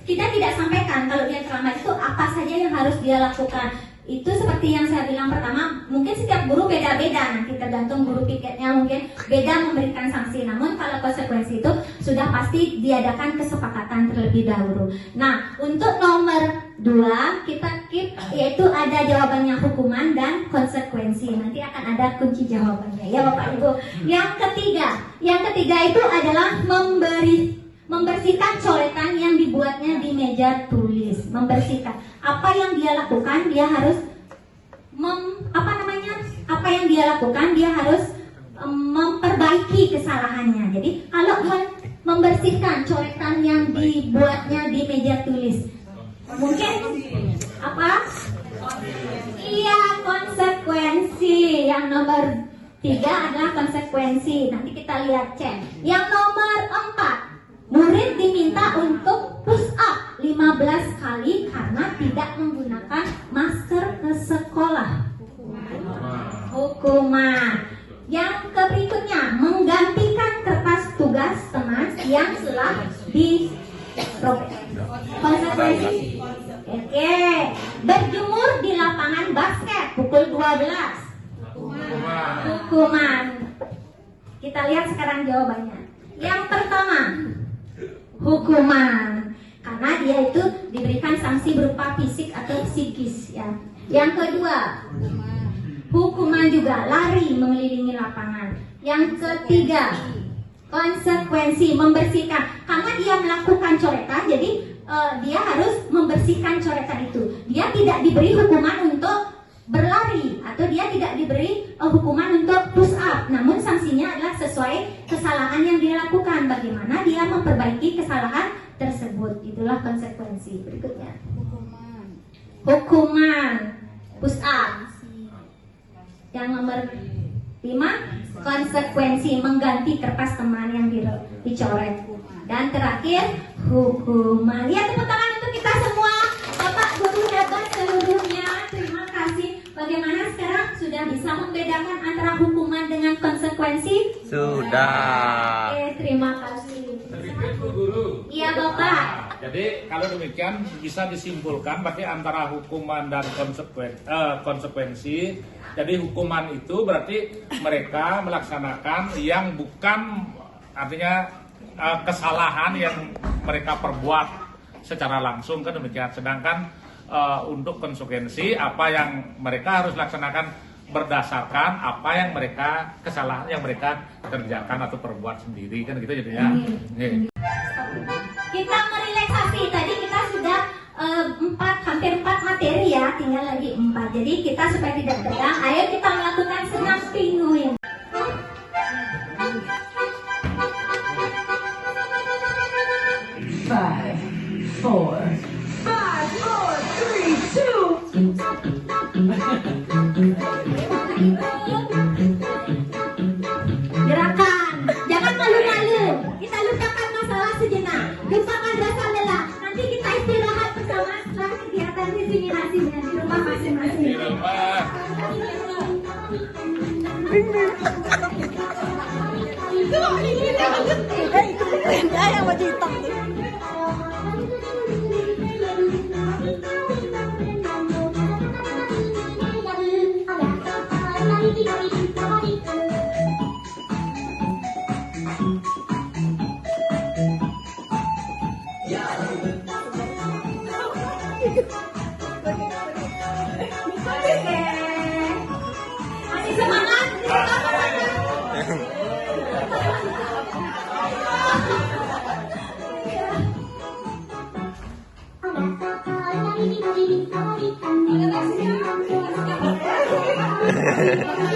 kita tidak sampaikan kalau dia terlambat itu apa saja yang harus dia lakukan. Itu seperti yang saya bilang pertama, mungkin setiap guru beda-beda, nanti tergantung guru piketnya mungkin beda memberikan sanksi. Namun kalau konsekuensi itu sudah pasti diadakan kesepakatan terlebih dahulu. Nah, untuk nomor 2 kita keep, yaitu ada jawabannya hukuman dan konsekuensi. Nanti akan ada kunci jawabannya ya Bapak Ibu. Yang ketiga itu adalah membersihkan coretan yang dibuatnya di meja tulis. Membersihkan. Apa yang dia lakukan, dia harus dia harus memperbaiki kesalahannya. Jadi kalau membersihkan coretan yang dibuatnya di meja tulis, mungkin apa? Iya, konsekuensi. Yang nomor 3 adalah konsekuensi. Nanti kita lihat cek. Yang nomor 4, murid diminta untuk push up 15 kali karena tidak menggunakan masker ke sekolah. Hukuman. Yang berikutnya, menggantikan kertas tugas teman yang telah dirobek. Konsekuensi. Oke, berjemur di lapangan basket pukul 12. Hukuman. Kita lihat sekarang jawabannya. Yang pertama, hukuman karena dia itu diberikan sanksi berupa fisik atau psikis ya. Yang kedua, hukuman juga lari mengelilingi lapangan. Yang ketiga, konsekuensi membersihkan karena dia melakukan coretan, jadi dia harus membersihkan coretan itu. Dia tidak diberi hukuman untuk berlari atau dia tidak diberi hukuman untuk push up, namun sanksinya adalah sesuai kesalahan yang dia lakukan. Bagaimana dia memperbaiki kesalahan tersebut, itulah konsekuensi. Berikutnya, hukuman push up. Yang nomor 5, konsekuensi mengganti kertas teman yang dicoret. Dan terakhir, hukuman. Ya, tepuk tangan untuk kita semua. Bapak guru hebat seluruhnya. Terima kasih. Bagaimana sekarang sudah bisa membedakan antara hukuman dengan konsekuensi? Sudah. Oke, terima kasih. Sedikit Bu Guru. Iya, Bapak. Jadi kalau demikian bisa disimpulkan berarti antara hukuman dan konsekuensi. Jadi hukuman itu berarti mereka melaksanakan yang bukan, artinya kesalahan yang mereka perbuat secara langsung, kan demikian. Sedangkan untuk konsekuensi apa yang mereka harus laksanakan berdasarkan apa yang mereka, kesalahan yang mereka kerjakan atau perbuat sendiri, kan gitu jadinya. Kita merelaksasi. Tadi kita sudah hampir 4 materi ya, tinggal lagi 4. Jadi kita supaya tidak tegang, ayo kita melakukan senam pinguin. Five, four, 3, 2. Gerakan, jangan malu-malu. Kita lupakan masalah sejenak, lupakan rasa lelah. Nanti kita istirahat bersama setelah kegiatan diseminasinya di rumah masing-masing. Masih semangat?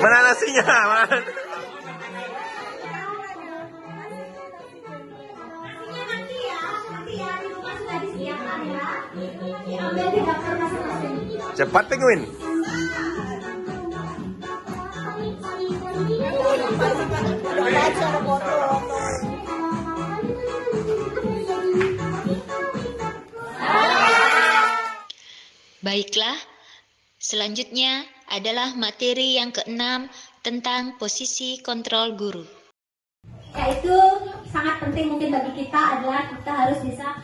Mana nasinya? Mana? Nanti ya, di rumah sudah disediakan ya. Diambil di daftar masing-masing. Cepat penguin. Baiklah, selanjutnya adalah materi yang ke-6 tentang posisi kontrol guru. Yaitu sangat penting mungkin bagi kita adalah kita harus bisa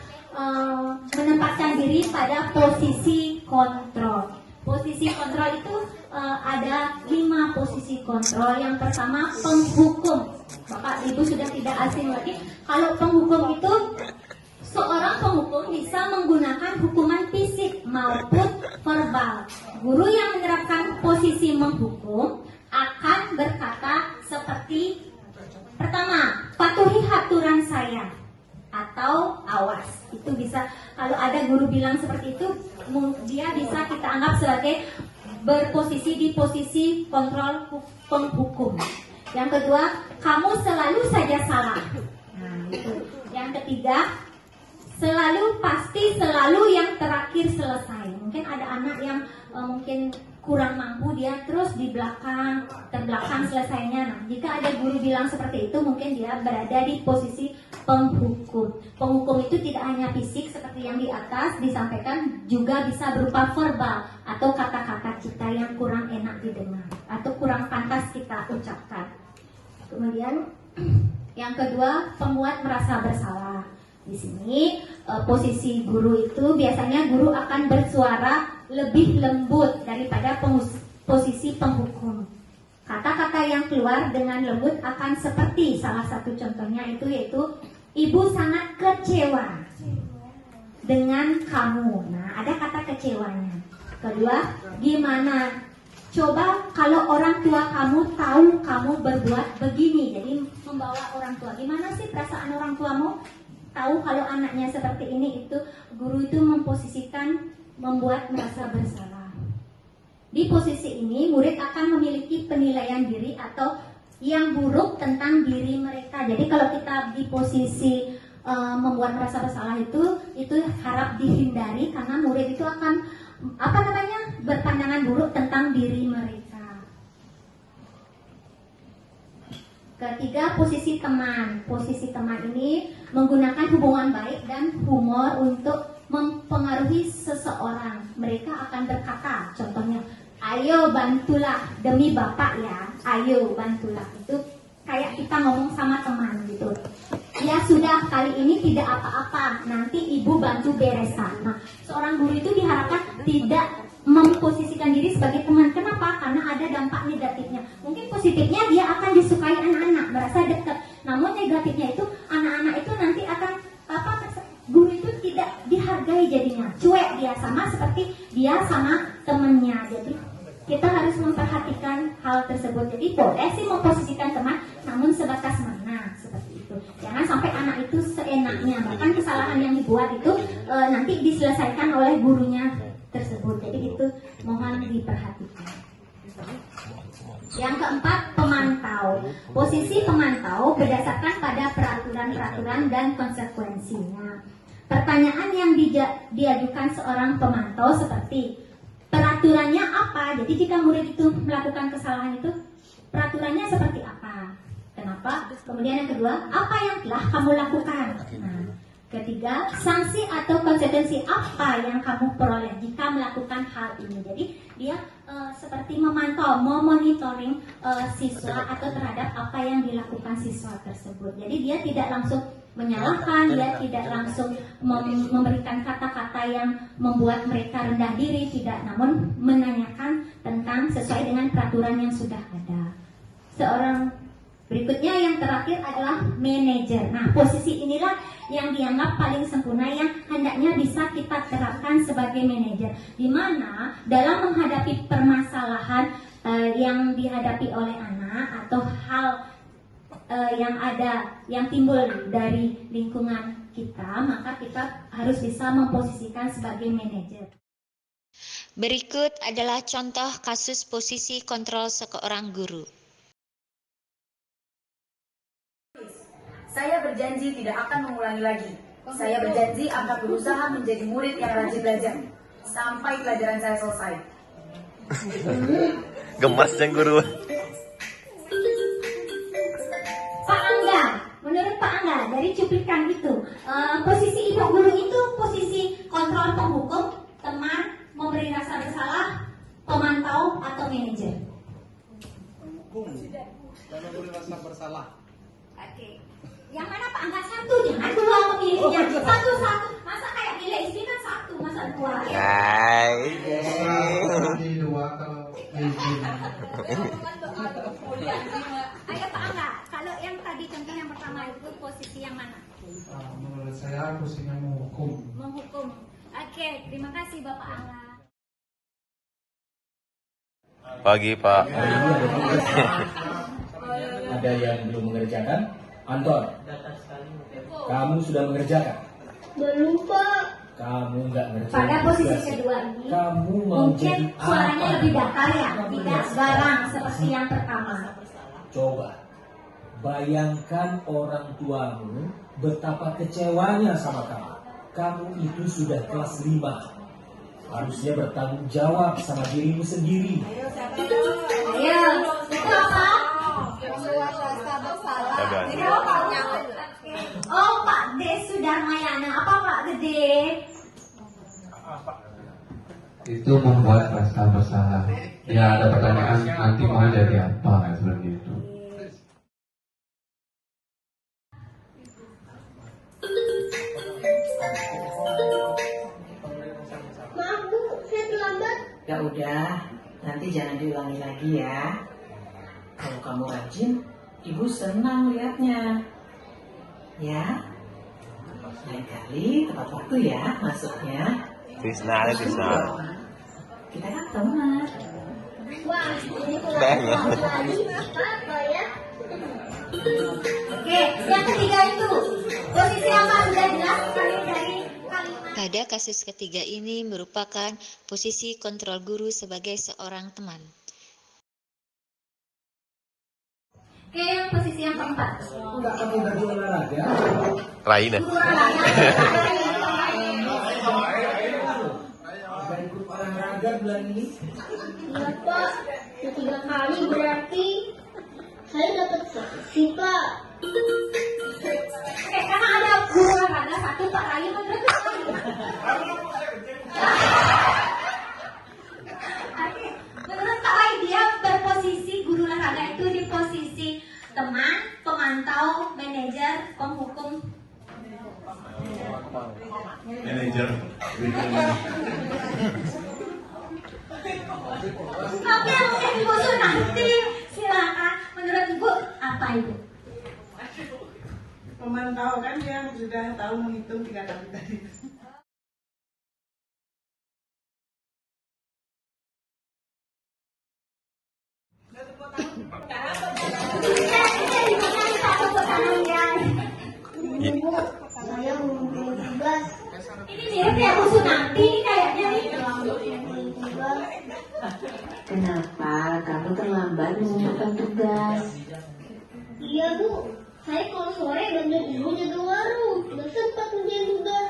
menempatkan diri pada posisi kontrol. Posisi kontrol itu ada 5 posisi kontrol. Yang pertama, penghukum. Bapak Ibu sudah tidak asing lagi. Kalau penghukum itu, seorang penghukum bisa menggunakan hukuman fisik maupun verbal. Guru yang menerapkan posisi menghukum akan berkata seperti, pertama, patuhi aturan saya, atau awas. Itu bisa, kalau ada guru bilang seperti itu, dia bisa kita anggap sebagai berposisi di posisi kontrol penghukum. Yang kedua, kamu selalu saja salah. Nah, itu. Yang ketiga, selalu pasti selalu yang terakhir selesai. Mungkin ada anak yang mungkin kurang mampu, dia terus di belakang, terbelakang selesainya. Nah, jika ada guru bilang seperti itu, mungkin dia berada di posisi penghukum. Penghukum itu tidak hanya fisik seperti yang di atas disampaikan, juga bisa berupa verbal atau kata-kata kita yang kurang enak didengar atau kurang pantas kita ucapkan. Kemudian yang kedua, pembuat merasa bersalah. Di sini posisi guru itu biasanya guru akan bersuara lebih lembut daripada posisi penghukum. Kata-kata yang keluar dengan lembut akan seperti salah satu contohnya itu yaitu ibu sangat kecewa dengan kamu. Nah, ada kata kecewanya. Kedua, gimana? Coba kalau orang tua kamu tahu kamu berbuat begini. Jadi membawa orang tua. Gimana sih perasaan orang tuamu? Tahu kalau anaknya seperti ini, itu guru itu memposisikan membuat merasa bersalah. Di posisi ini murid akan memiliki penilaian diri atau yang buruk tentang diri mereka. Jadi kalau kita di posisi membuat merasa bersalah itu harap dihindari karena murid itu akan berpandangan buruk tentang diri mereka. Ketiga, posisi teman. Posisi teman ini menggunakan hubungan baik dan humor untuk mempengaruhi seseorang. Mereka akan berkata, contohnya, ayo bantulah demi bapak ya, ayo bantulah. Itu kayak kita ngomong sama teman gitu. Ya sudah, kali ini tidak apa-apa, nanti ibu bantu beresan. Nah, seorang guru itu diharapkan tidak memposisikan diri sebagai teman. Kenapa? Karena ada dampak negatifnya. Mungkin positifnya dia akan disukai anak-anak, merasa dekat. Namun negatifnya itu anak-anak itu nanti akan guru itu tidak dihargai jadinya. Cuek dia, sama seperti dia sama temannya. Jadi kita harus memperhatikan hal tersebut. Jadi boleh sih memposisikan teman, namun sebatas mana, seperti itu. Jangan sampai anak itu seenaknya. Bahkan kesalahan yang dibuat itu nanti diselesaikan oleh gurunya tersebut. Jadi itu mohon diperhatikan. Yang keempat, pemantau. Posisi pemantau berdasarkan pada peraturan-peraturan dan konsekuensinya. Pertanyaan yang diajukan seorang pemantau seperti peraturannya apa? Jadi jika murid itu melakukan kesalahan itu, peraturannya seperti apa? Kenapa? Kemudian yang kedua, apa yang telah kamu lakukan? Nah, ketiga, sanksi atau konsekuensi apa yang kamu peroleh jika melakukan hal ini. Jadi dia seperti memantau, memonitoring siswa atau terhadap apa yang dilakukan siswa tersebut. Jadi dia tidak langsung menyalahkan, dia tidak langsung memberikan kata-kata yang membuat mereka rendah diri, tidak, namun menanyakan tentang sesuai dengan peraturan yang sudah ada. Berikutnya yang terakhir adalah manajer. Nah, posisi inilah yang dianggap paling sempurna, yang hendaknya bisa kita terapkan sebagai manajer, di mana dalam menghadapi permasalahan yang dihadapi oleh anak atau hal yang timbul dari lingkungan kita, maka kita harus bisa memposisikan sebagai manajer. Berikut adalah contoh kasus posisi kontrol seorang guru. Saya berjanji tidak akan mengulangi lagi. Saya berjanji akan berusaha menjadi murid yang rajin belajar sampai pelajaran saya selesai. Gemas yang guru. Pak Angga, menurut Pak Angga dari cuplikan itu, posisi ibu guru itu posisi kontrol penghukum, teman, memberi rasa bersalah, pemantau atau manajer? Penghukum dan memberi rasa bersalah. Oke. Yang mana Pak Angga? Satu, jangan dua memilihnya. Satu-satu. Masa kayak milih istri kan satu, masa dua ya? Dua kalau Ayo Pak Angga, kalau yang tadi contoh yang pertama itu posisi yang mana? menurut saya posisinya menghukum. Menghukum. Oke, terima kasih Bapak Angga. Pagi, Pak. Ada yang belum mengerjakan? Anton, kamu sudah mengerjakan? Belum, Pak. Kamu nggak ngerjakan. Pada posisi kedua ini, kamu mau mungkin jadi suaranya apa? lebih datar ya, tidak garang seperti yang pertama. Coba bayangkan orang tuamu betapa kecewanya sama kamu. Kamu itu sudah kelas 5. Harusnya bertanggung jawab sama dirimu sendiri. Ayo, itu apa? Oh, Pak D Sudarmayana. Apa Pak Gede? Itu membuat rasa bersalah. Ya ada pertanyaan nanti mau jadi apa seperti itu. Maaf Bu, saya terlambat. Ya udah, nanti jangan diulangi lagi ya. Kalau kamu rajin, ibu senang lihatnya. Ya, lain kali tepat waktu ya masuknya. Krisna. Kita kan teman. Wah, ini kalau lagi apa ya? Oke, yang ketiga itu posisi apa sudah jelas sekali dari kalimat. Pada kasus ketiga ini merupakan posisi kontrol guru sebagai seorang teman. Oke, yang posisi yang keempat. Enggak pakai baju olahraga. Raina. Enggak ikut olahraga bulan ini. Iya Pak, 3 kali berarti saya dapat sanksi Pak. Karena ada guru olahraga satu Pak Rayu menurut menurut Pak Rayu dia berposisi guru olahraga itu di posisi teman, pemantau, manajer, penghukum. Manajer. Oke, mungkin Ibu Sunarti, silakan. Menurut Ibu apa Ibu? Pemantau kan yang sudah tahu menghitung 3 kali tadi. Ibu, saya mau tugas. Ini mirip ya Bu Sunarti ini kayaknya nih. Kenapa kamu terlambat mengumpulkan tugas? Iya Bu, saya kalau sore bantu ibu jaga warung, nggak sempat ngerjain tugas.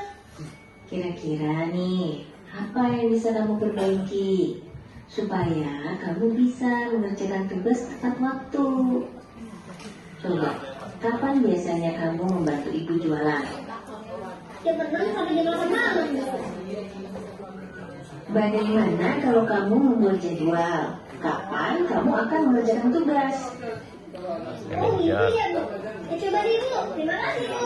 Kira-kira nih, apa yang bisa kamu perbaiki supaya kamu bisa mengerjakan tugas tepat waktu? Coba, kapan biasanya kamu membantu ibu jualan? Ya pernah sampai jam 8 malam Bu. Bagaimana kalau kamu membuat jadwal? Kapan kamu akan mengerjakan tugas? Oh gitu ya Bu. Ya coba deh Bu, terima kasih Bu.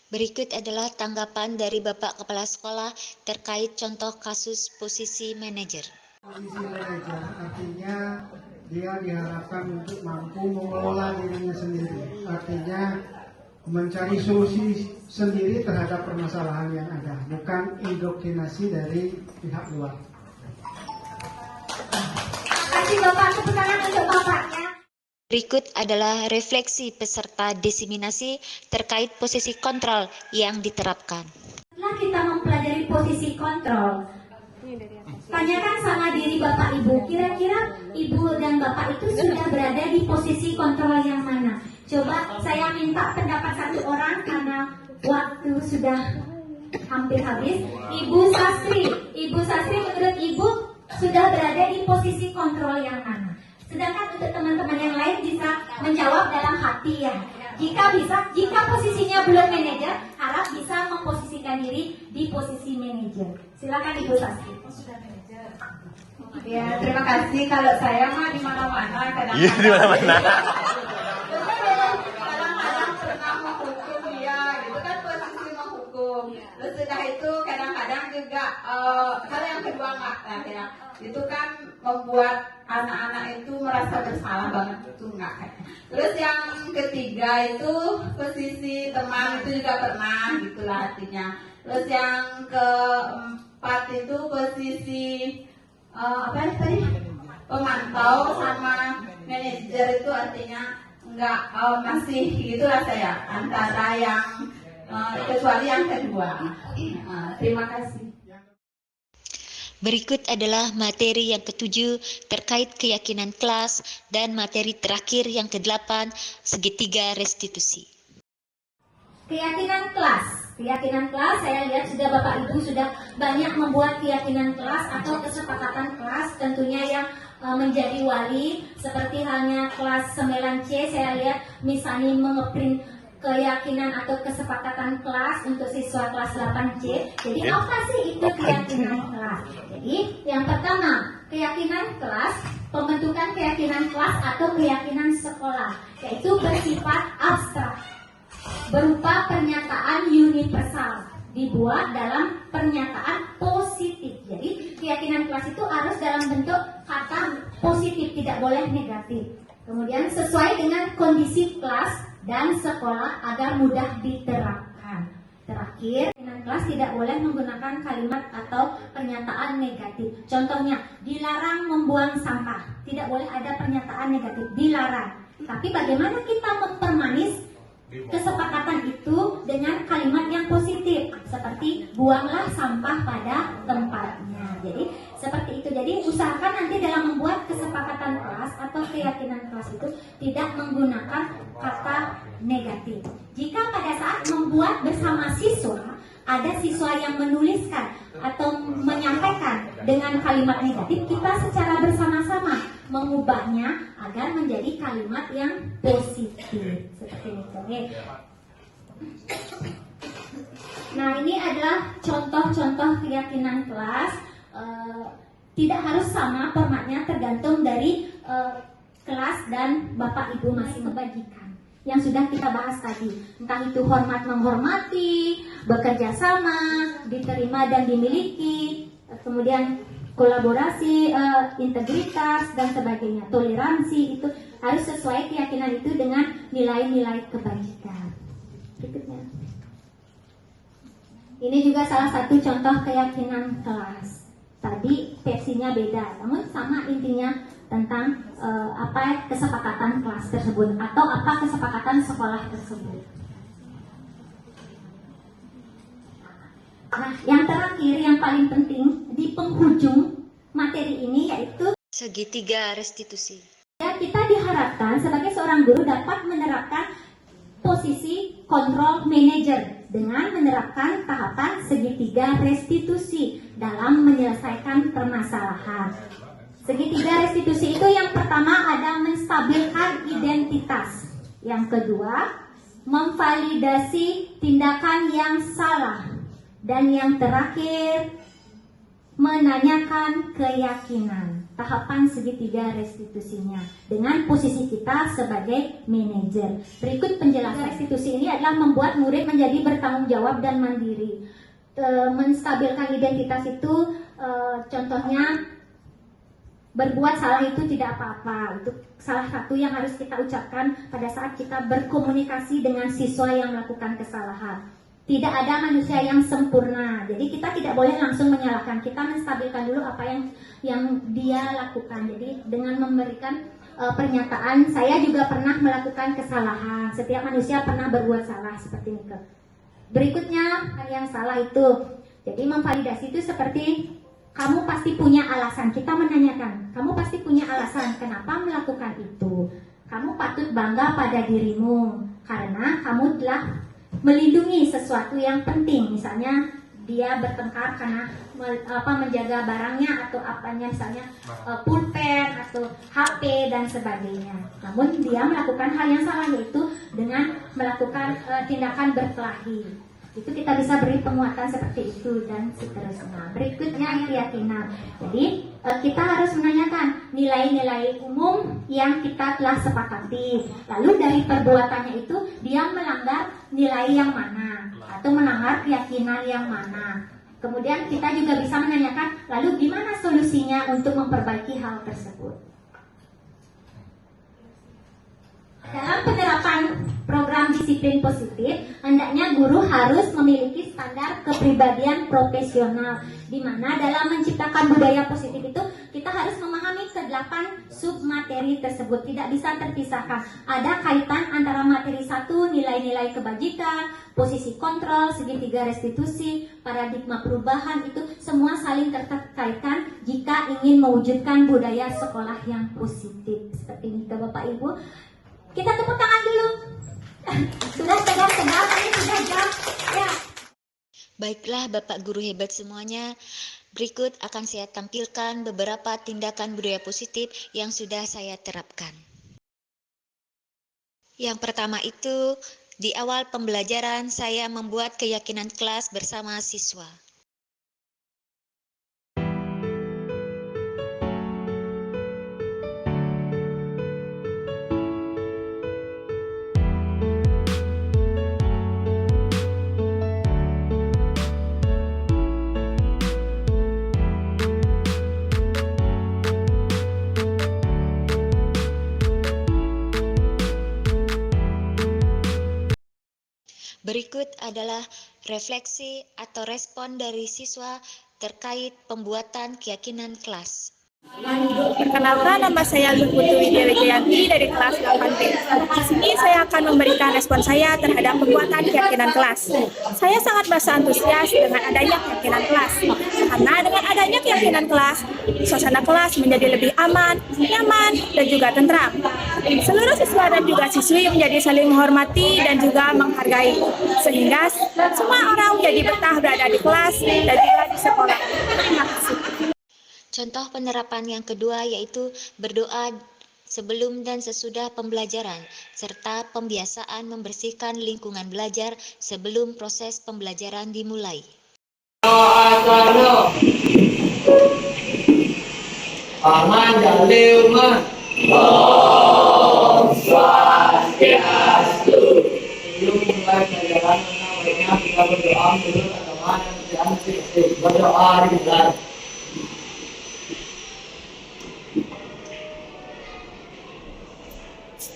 Berikut adalah tanggapan dari Bapak Kepala Sekolah terkait contoh kasus posisi manajer. Posisi manajer artinya dia diharapkan untuk mampu mengelola dirinya sendiri. Artinya mencari solusi sendiri terhadap permasalahan yang ada, bukan indoktrinasi dari pihak luar. Terima kasih Bapak, tepuk tangan untuk Bapaknya. Berikut adalah refleksi peserta diseminasi terkait posisi kontrol yang diterapkan. Setelah kita mempelajari posisi kontrol, tanyakan sama diri Bapak Ibu, kira-kira Ibu dan Bapak itu sudah berada di posisi kontrol yang mana? Coba saya minta pendapat satu orang karena waktu sudah hampir habis. Ibu Sastri menurut Ibu sudah berada di posisi kontrol yang mana? Sedangkan untuk teman-teman yang lain bisa menjawab dalam hati ya. Jika posisinya belum manajer, harap bisa memposisikan diri di posisi manajer. Silakan Ibu Sastri. Ya, terima kasih. Kalau saya mah di mana-mana kadang-kadang. Iya, di mana-mana. Kadang-kadang pernah menghukum dia, gitu kan posisi menghukum. Terus sudah itu kadang-kadang juga kalau yang kedua nggak, ya, itu kan membuat anak-anak itu merasa bersalah banget, itu enggak. Terus yang ketiga itu posisi teman itu juga pernah, gitulah artinya. Terus yang keempat itu posisi apa tadi? Pemantau sama manajer itu artinya enggak, masih gitulah saya antara yang kecuali yang kedua. Terima kasih. Berikut adalah materi yang ke-7 terkait keyakinan kelas dan materi terakhir yang ke-8 segitiga restitusi. Keyakinan kelas. Keyakinan kelas, saya lihat sudah Bapak Ibu sudah banyak membuat keyakinan kelas atau kesepakatan kelas tentunya yang menjadi wali, seperti halnya kelas 9C, saya lihat misalnya mengeprint keyakinan atau kesepakatan kelas untuk siswa kelas 8C. Jadi apa sih itu keyakinan kelas? Jadi yang pertama, keyakinan kelas, pembentukan keyakinan kelas atau keyakinan sekolah, yaitu bersifat abstrak, berupa pernyataan universal, dibuat dalam pernyataan positif. Jadi keyakinan kelas itu harus dalam bentuk kata positif, tidak boleh negatif. Kemudian sesuai dengan kondisi kelas dan sekolah agar mudah diterapkan. Terakhir, keyakinan kelas tidak boleh menggunakan kalimat atau pernyataan negatif. Contohnya, dilarang membuang sampah. Tidak boleh ada pernyataan negatif, dilarang. Tapi bagaimana kita mempermanis kesepakatan itu dengan kalimat yang positif, seperti buanglah sampah pada tempatnya. Jadi seperti itu. Jadi usahakan nanti dalam membuat kesepakatan kelas atau keyakinan kelas itu tidak menggunakan kata negatif. Jika pada saat membuat bersama siswa ada siswa yang menuliskan atau menyampaikan dengan kalimat negatif, kita secara bersama-sama mengubahnya agar menjadi kalimat yang positif. Seperti itu. Oke. Nah, ini adalah contoh-contoh keyakinan kelas. Tidak harus sama formatnya, tergantung dari kelas dan Bapak Ibu masih membagikan yang sudah kita bahas tadi, entah itu hormat menghormati, bekerja sama, diterima dan dimiliki, kemudian kolaborasi, integritas dan sebagainya, toleransi, itu harus sesuai keyakinan itu dengan nilai-nilai kebajikan. Berikutnya, ini juga salah satu contoh keyakinan kelas. Tadi versinya beda, namun sama intinya tentang apa kesepakatan kelas tersebut atau apa kesepakatan sekolah tersebut. Nah, yang terakhir yang paling penting di penghujung materi ini yaitu segitiga restitusi. Ya, kita diharapkan sebagai seorang guru dapat menerapkan posisi control manager dengan menerapkan tahapan segitiga restitusi dalam menyelesaikan permasalahan. Segitiga restitusi itu yang pertama ada menstabilkan identitas, yang kedua memvalidasi tindakan yang salah, dan yang terakhir menanyakan keyakinan. Tahapan segitiga restitusinya dengan posisi kita sebagai manajer. Berikut penjelasan restitusi ini adalah membuat murid menjadi bertanggung jawab dan mandiri. Menstabilkan identitas itu contohnya berbuat salah itu tidak apa-apa. Itu salah satu yang harus kita ucapkan pada saat kita berkomunikasi dengan siswa yang melakukan kesalahan. Tidak ada manusia yang sempurna, jadi kita tidak boleh langsung menyalahkan. Kita menstabilkan dulu apa yang dia lakukan. Jadi dengan memberikan pernyataan, saya juga pernah melakukan kesalahan. Setiap manusia pernah berbuat salah, seperti ini. Berikutnya yang salah itu, jadi memvalidasi itu seperti kamu pasti punya alasan. Kita menanyakan, kamu pasti punya alasan kenapa melakukan itu. Kamu patut bangga pada dirimu karena kamu telah melindungi sesuatu yang penting. Misalnya dia bertengkar karena menjaga barangnya atau apanya, misalnya pulpen atau HP dan sebagainya. Namun dia melakukan hal yang salah, yaitu dengan melakukan tindakan berkelahi. Itu kita bisa beri penguatan seperti itu dan seterusnya. Berikutnya keyakinan. Jadi kita harus menanyakan nilai-nilai umum yang kita telah sepakati. Lalu dari perbuatannya itu dia melanggar nilai yang mana atau melanggar keyakinan yang mana. Kemudian kita juga bisa menanyakan lalu gimana solusinya untuk memperbaiki hal tersebut. Dalam penerapan program disiplin positif, hendaknya guru harus memiliki standar kepribadian profesional, di mana dalam menciptakan budaya positif itu Kita harus memahami ke-8 submateri tersebut, tidak bisa terpisahkan. Ada kaitan antara materi 1, nilai-nilai kebajikan, posisi kontrol, segitiga restitusi, paradigma perubahan, itu semua saling terkaitkan jika ingin mewujudkan budaya sekolah yang positif. Seperti ini Bapak Ibu. Kita tepuk tangan dulu. Sudah tegar-tegar, ini sudah jam. Ya. Baiklah Bapak Guru hebat semuanya, berikut akan saya tampilkan beberapa tindakan budaya positif yang sudah saya terapkan. Yang pertama itu, di awal pembelajaran saya membuat keyakinan kelas bersama siswa. Berikut adalah refleksi atau respon dari siswa terkait pembuatan keyakinan kelas. Perkenalkan, nama saya Luputu Widya Wijayanti dari kelas 8B. Di sini saya akan memberikan respon saya terhadap pembuatan keyakinan kelas. Saya sangat merasa antusias dengan adanya keyakinan kelas. Karena dengan adanya keyakinan kelas, suasana kelas menjadi lebih aman, nyaman, dan juga tentram. Seluruh siswa dan juga siswi menjadi saling menghormati dan juga menghargai. Sehingga semua orang menjadi betah berada di kelas dan juga di sekolah. Terima kasih. Contoh penerapan yang kedua yaitu berdoa sebelum dan sesudah pembelajaran, serta pembiasaan membersihkan lingkungan belajar sebelum proses pembelajaran dimulai. Paman dan Leuman. Om Swastiastu. Sebelum mulai pelajaran, baiknya kita berdoa dulu teman-teman dan berdoa dimulai.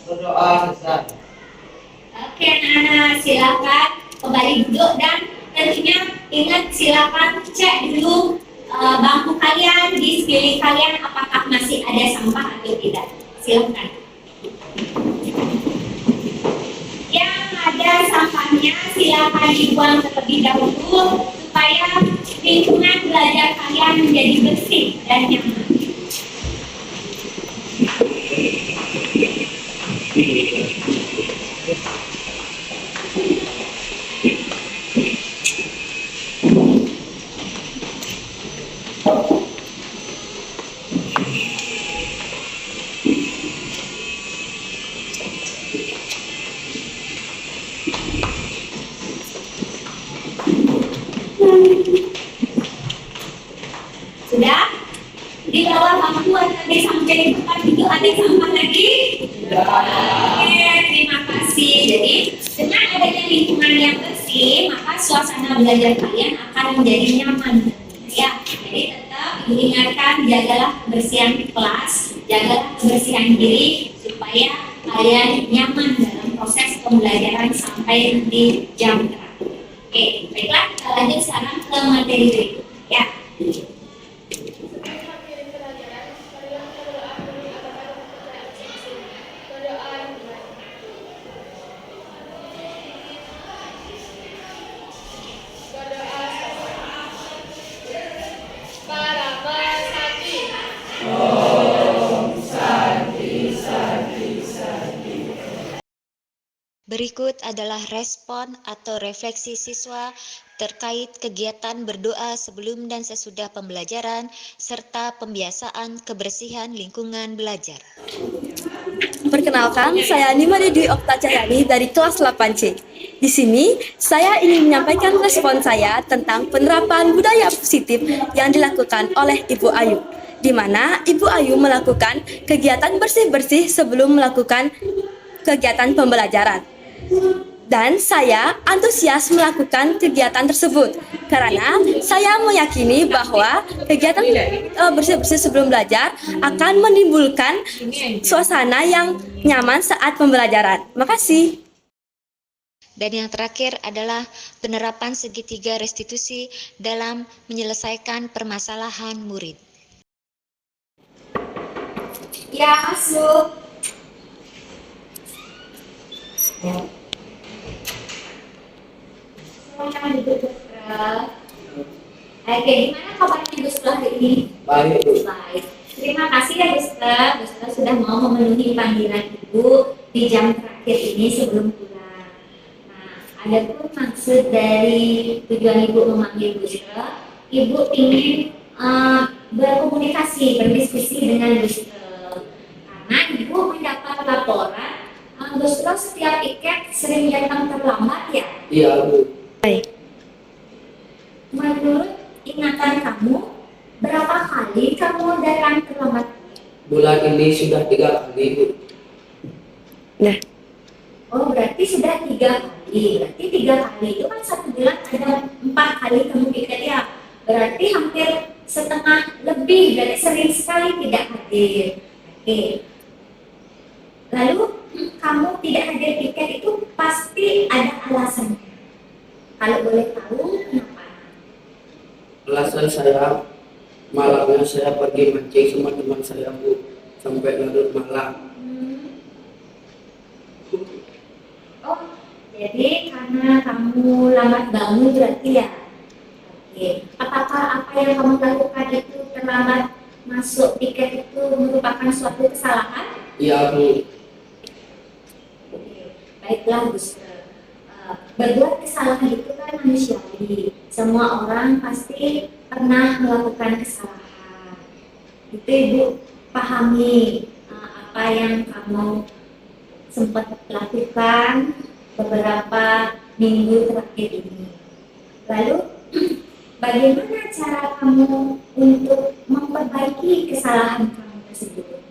Berdoa Ustaz. Oke anak-anak, silakan kembali duduk dan tentunya ingat silakan cek dulu bangku kalian, di sekeliling kalian apakah masih ada sampah atau tidak. Silakan. Yang ada sampahnya silakan dibuang terlebih dahulu supaya lingkungan belajar kalian menjadi bersih dan nyaman. Sudah? Di bawah bangku atau di samping tempat itu ada sampah lagi? Oke, terima kasih. Jadi, dengan adanya lingkungan yang bersih, maka suasana belajar kalian akan menjadi nyaman. Ya, jadi tetap diingatkan, jagalah kebersihan kelas, jagalah kebersihan diri, supaya kalian nyaman dalam proses pembelajaran sampai nanti jam terakhir. Oke, baiklah, kita lanjut sekarang ke materi berikut. Ya. Berikut adalah respon atau refleksi siswa terkait kegiatan berdoa sebelum dan sesudah pembelajaran serta pembiasaan kebersihan lingkungan belajar. Perkenalkan, saya Nimari Dwi Okta Cahyani dari kelas 8C. Di sini, saya ingin menyampaikan respon saya tentang penerapan budaya positif yang dilakukan oleh Ibu Ayu, di mana Ibu Ayu melakukan kegiatan bersih-bersih sebelum melakukan kegiatan pembelajaran. Dan saya antusias melakukan kegiatan tersebut karena saya meyakini bahwa kegiatan bersih-bersih sebelum belajar akan menimbulkan suasana yang nyaman saat pembelajaran. Makasih. Dan yang terakhir adalah penerapan segitiga restitusi dalam menyelesaikan permasalahan murid. Ya, masuk. Silakan duduk, Dokter. Oke, gimana kabarnya Gustra hari ini? Baik, Bu. Baik. Terima kasih ya Gustra. Gustra sudah mau memenuhi panggilan Ibu di jam terakhir ini sebelum pulang. Nah, ada pun maksud dari tujuan Ibu memanggil Gustra. Ibu ingin berkomunikasi, berdiskusi dengan Gustra. Karena Ibu mendapat laporan Gustra setiap tiket sering datang terlambat ya? Iya, Bu. Baik. Menurut ingatan kamu, berapa kali kamu datang terlambat? Bulan ini sudah 3 kali, Bu. Nah. Oh, berarti sudah 3 kali. Berarti 3 kali itu kan 1 bulan ada 4 kali kamu tiket ya. Berarti hampir setengah lebih dari sering sekali tidak hadir. Oke. Lalu kamu tidak hadir tiket itu pasti ada alasannya. Kalau boleh tahu kenapa? Alasan saya, malamnya saya pergi mancing sama teman saya, Bu, sampai larut malam. Oh, jadi karena kamu lambat bangun berarti ya? Oke. Apakah apa yang kamu lakukan itu terlambat masuk tiket itu merupakan suatu kesalahan? Iya, Bu. Baiklah, Gus. Berbuat kesalahan itu kan manusiawi. Semua orang pasti pernah melakukan kesalahan. Itu Ibu pahami apa yang kamu sempat lakukan beberapa minggu terakhir ini. Lalu bagaimana cara kamu untuk memperbaiki kesalahan kamu tersebut?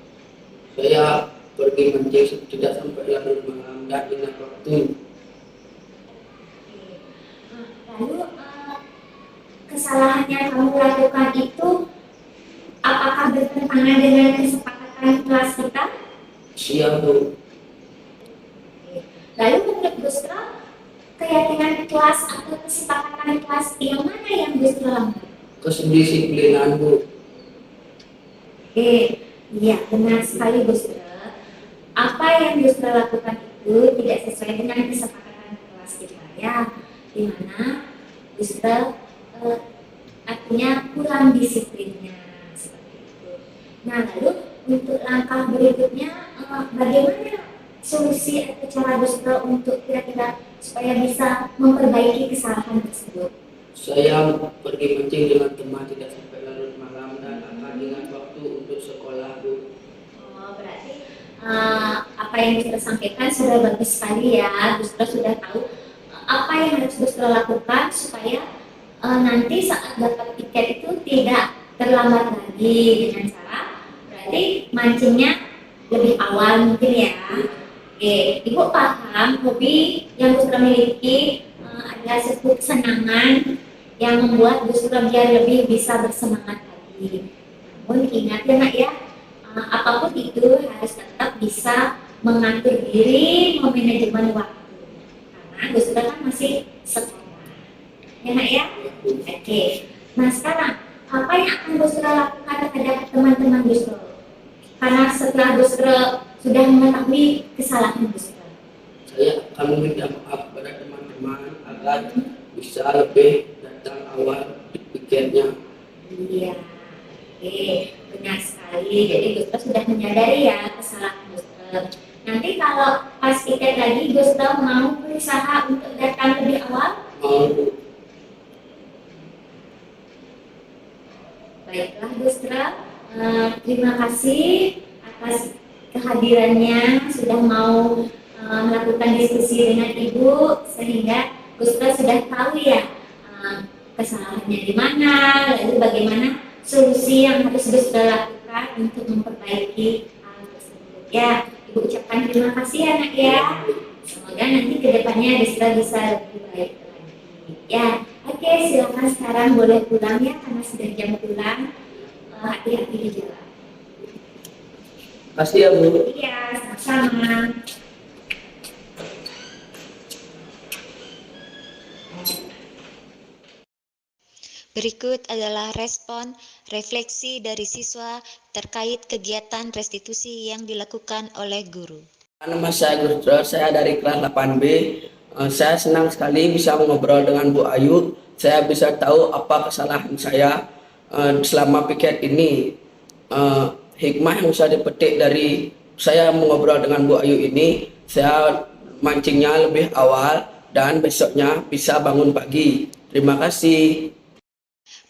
Saya pergi mancing tidak sampai larut malam dan ingat waktu. Lalu kesalahan yang kamu lakukan itu apakah bertentangan dengan kesepakatan kelas kita? Siap, Bu. Lalu menurut Gustra, keyakinan kelas atau kesepakatan kelas yang mana yang Gustra langgar? Kedisiplinan, Bu. Iya, benar sekali Gustra. Apa yang Gustra lakukan itu tidak sesuai dengan kesepakatan kelas kita ya, di mana Gustra artinya kurang disiplinnya seperti itu. Nah, lalu untuk langkah berikutnya bagaimana solusi atau cara Gustra untuk kira-kira supaya bisa memperbaiki kesalahan tersebut? Saya pergi mancing dengan teman tidak sampai larut malam dan akan ingat waktu untuk sekolah, Bu. Oh, berarti apa yang Gustra sampaikan sudah bagus sekali ya. Gustra sudah tahu apa yang harus Gustra lakukan supaya nanti saat dapat tiket itu tidak terlambat lagi dengan cara berarti mancingnya lebih awal mungkin ya. Oke, Ibu paham hobi yang Gustra miliki adalah sebuah kesenangan yang membuat Gustra biar lebih bisa bersemangat lagi. Namun ingat ya Nak ya, apapun itu harus tetap bisa mengatur diri, memanajemen waktu. Karena Gustra kan masih sekolah. Ya Nak ya? Oke. Nah sekarang, apa yang akan Gustra lakukan terhadap teman-teman Gustra? Karena setelah Gustra sudah mengetahui kesalahan Gustra. Saya akan meminta maaf pada teman-teman agar bisa lebih datang awal tiketnya. Iya. Oke, benar sekali. Jadi Gustra sudah menyadari ya kesalahan Gustra. Nanti kalau pas tiket lagi Gustra mau berusaha untuk datang lebih awal? Mau. Baiklah Gustra, terima kasih atas kehadirannya, sudah mau melakukan diskusi dengan Ibu sehingga Gustra sudah tahu ya kesalahannya di mana, lalu bagaimana solusi yang harus Gustra lakukan untuk memperbaiki hal tersebut. Ya, Ibu ucapkan terima kasih ya Nak ya. Semoga nanti kedepannya Gustra bisa lebih baik lagi. Ya. Oke, silakan sekarang boleh pulang ya karena sudah jam pulang. Hati-hati di jalan. Kasih ya, Bu. Iya, sama-sama. Berikut adalah respon refleksi dari siswa terkait kegiatan restitusi yang dilakukan oleh guru. Nama saya Gusdro, saya dari kelas 8B. Saya senang sekali bisa mengobrol dengan Bu Ayu. Saya bisa tahu apa kesalahan saya selama piket ini. Hikmah yang saya dipetik dari saya mengobrol dengan Bu Ayu ini, saya mancingnya lebih awal dan besoknya bisa bangun pagi. Terima kasih.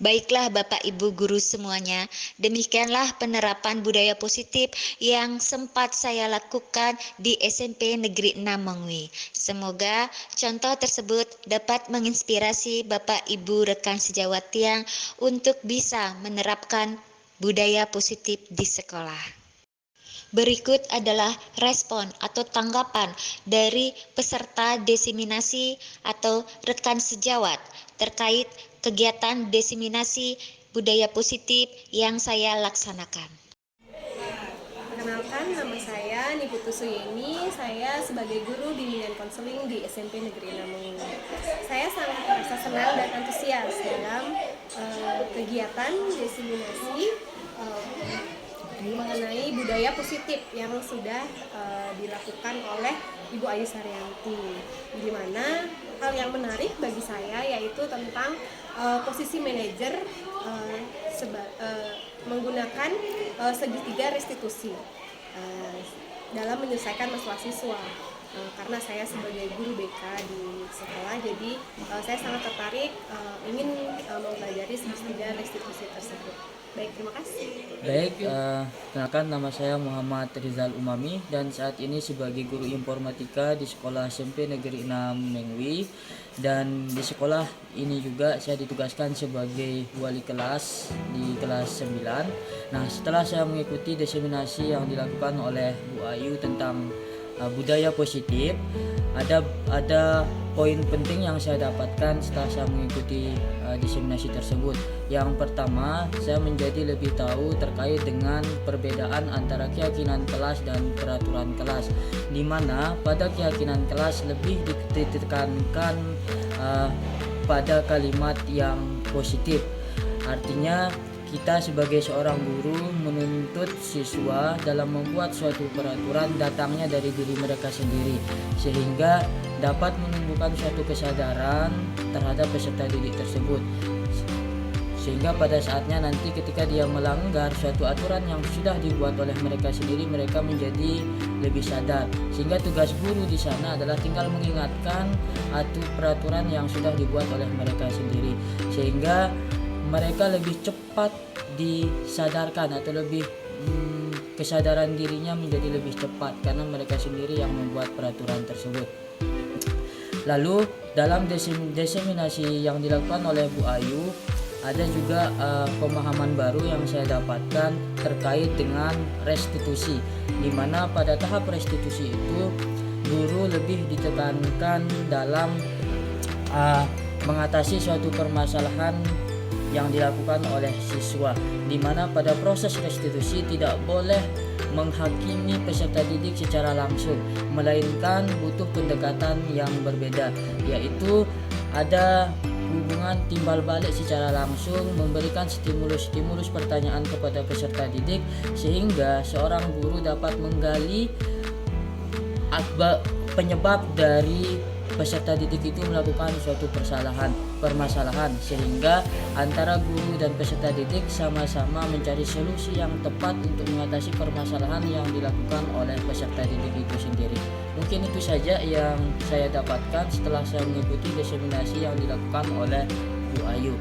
Baiklah Bapak Ibu guru semuanya, demikianlah penerapan budaya positif yang sempat saya lakukan di SMP Negeri 6 Mengwi. Semoga contoh tersebut dapat menginspirasi Bapak Ibu rekan sejawat yang untuk bisa menerapkan budaya positif di sekolah. Berikut adalah respon atau tanggapan dari peserta diseminasi atau rekan sejawat terkait kegiatan diseminasi budaya positif yang saya laksanakan. Perkenalkan, nama saya Niputu Suyeni. Saya sebagai guru bimbingan konseling di SMP Negeri 6 Mengwi. Saya sangat merasa senang dan antusias dalam kegiatan diseminasi mengenai budaya positif yang sudah dilakukan oleh Ibu Ayu Saryanti, di mana hal yang menarik bagi saya yaitu tentang posisi manajer menggunakan segitiga restitusi dalam menyelesaikan masalah siswa. Karena saya sebagai guru BK di sekolah, jadi saya sangat tertarik ingin mempelajari segitiga restitusi tersebut. Baik, terima kasih. Baik, kenalkan nama saya Muhammad Rizal Umami dan saat ini sebagai guru informatika di sekolah SMP Negeri 6 Mengwi, dan di sekolah ini juga saya ditugaskan sebagai wali kelas di kelas 9. Nah, setelah saya mengikuti diseminasi yang dilakukan oleh Bu Ayu tentang budaya positif, ada poin penting yang saya dapatkan setelah saya mengikuti diseminasi tersebut. Yang pertama, saya menjadi lebih tahu terkait dengan perbedaan antara keyakinan kelas dan peraturan kelas, di mana pada keyakinan kelas lebih ditekankan pada kalimat yang positif. Artinya kita sebagai seorang guru menuntut siswa dalam membuat suatu peraturan datangnya dari diri mereka sendiri, sehingga dapat menumbuhkan suatu kesadaran terhadap peserta didik tersebut, sehingga pada saatnya nanti ketika dia melanggar suatu aturan yang sudah dibuat oleh mereka sendiri, mereka menjadi lebih sadar, sehingga tugas guru di sana adalah tinggal mengingatkan peraturan yang sudah dibuat oleh mereka sendiri, sehingga mereka lebih cepat disadarkan atau lebih kesadaran dirinya menjadi lebih cepat karena mereka sendiri yang membuat peraturan tersebut. Lalu dalam diseminasi yang dilakukan oleh Bu Ayu, ada juga pemahaman baru yang saya dapatkan terkait dengan restitusi, di mana pada tahap restitusi itu guru lebih ditekankan dalam mengatasi suatu permasalahan yang dilakukan oleh siswa, di mana pada proses restitusi tidak boleh menghakimi peserta didik secara langsung, melainkan butuh pendekatan yang berbeda, yaitu ada hubungan timbal balik secara langsung, memberikan stimulus pertanyaan kepada peserta didik, sehingga seorang guru dapat menggali penyebab dari peserta didik itu melakukan suatu permasalahan, sehingga antara guru dan peserta didik sama-sama mencari solusi yang tepat untuk mengatasi permasalahan yang dilakukan oleh peserta didik itu sendiri. Mungkin itu saja yang saya dapatkan setelah saya mengikuti diseminasi yang dilakukan oleh Bu Ayu,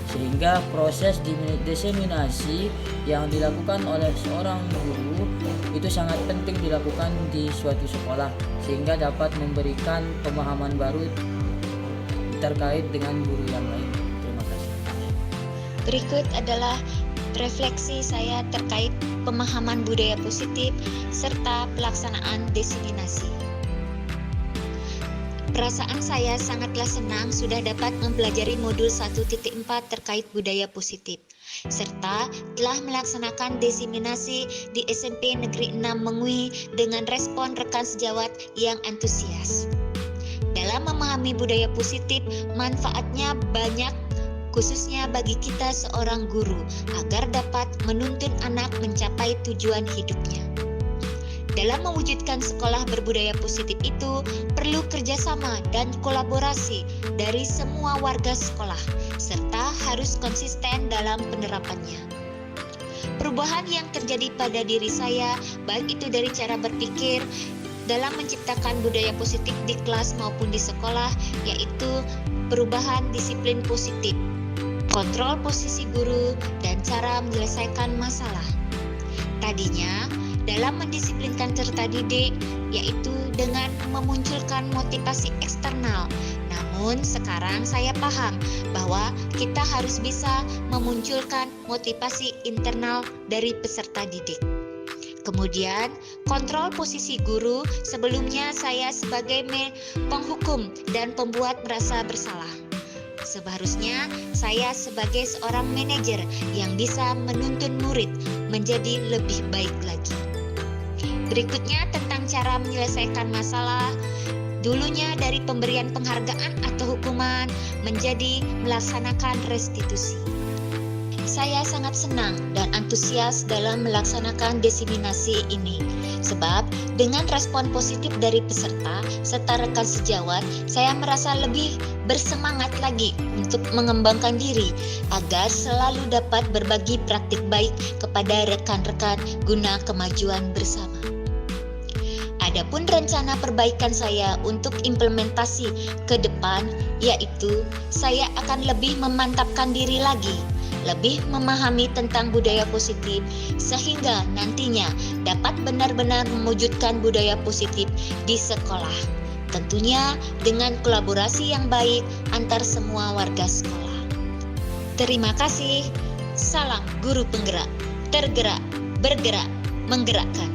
sehingga proses diseminasi yang dilakukan oleh seorang guru itu sangat penting dilakukan di suatu sekolah, sehingga dapat memberikan pemahaman baru terkait dengan guru yang lain. Terima kasih. Berikut adalah refleksi saya terkait pemahaman budaya positif serta pelaksanaan diseminasi. Perasaan saya sangatlah senang sudah dapat mempelajari modul 1.4 terkait budaya positif, serta telah melaksanakan diseminasi di SMP Negeri 6 Mengwi dengan respon rekan sejawat yang antusias. Dalam memahami budaya positif, manfaatnya banyak khususnya bagi kita seorang guru, agar dapat menuntun anak mencapai tujuan hidupnya. Dalam mewujudkan sekolah berbudaya positif itu, perlu kerjasama dan kolaborasi dari semua warga sekolah, serta harus konsisten dalam penerapannya. Perubahan yang terjadi pada diri saya, baik itu dari cara berpikir, dalam menciptakan budaya positif di kelas maupun di sekolah, yaitu perubahan disiplin positif, kontrol posisi guru, dan cara menyelesaikan masalah. Tadinya, dalam mendisiplinkan peserta didik, yaitu dengan memunculkan motivasi eksternal. Namun sekarang saya paham bahwa kita harus bisa memunculkan motivasi internal dari peserta didik. Kemudian, kontrol posisi guru. Sebelumnya saya sebagai penghukum dan pembuat merasa bersalah. Seharusnya saya sebagai seorang manajer yang bisa menuntun murid menjadi lebih baik lagi. Berikutnya tentang cara menyelesaikan masalah. Dulunya dari pemberian penghargaan atau hukuman menjadi melaksanakan restitusi. Saya sangat senang dan antusias dalam melaksanakan diseminasi ini. Sebab dengan respon positif dari peserta serta rekan sejawat, saya merasa lebih bersemangat lagi untuk mengembangkan diri agar selalu dapat berbagi praktik baik kepada rekan-rekan guna kemajuan bersama. Adapun rencana perbaikan saya untuk implementasi ke depan, yaitu saya akan lebih memantapkan diri lagi, lebih memahami tentang budaya positif, sehingga nantinya dapat benar-benar mewujudkan budaya positif di sekolah. Tentunya dengan kolaborasi yang baik antar semua warga sekolah. Terima kasih. Salam guru penggerak, tergerak, bergerak, menggerakkan.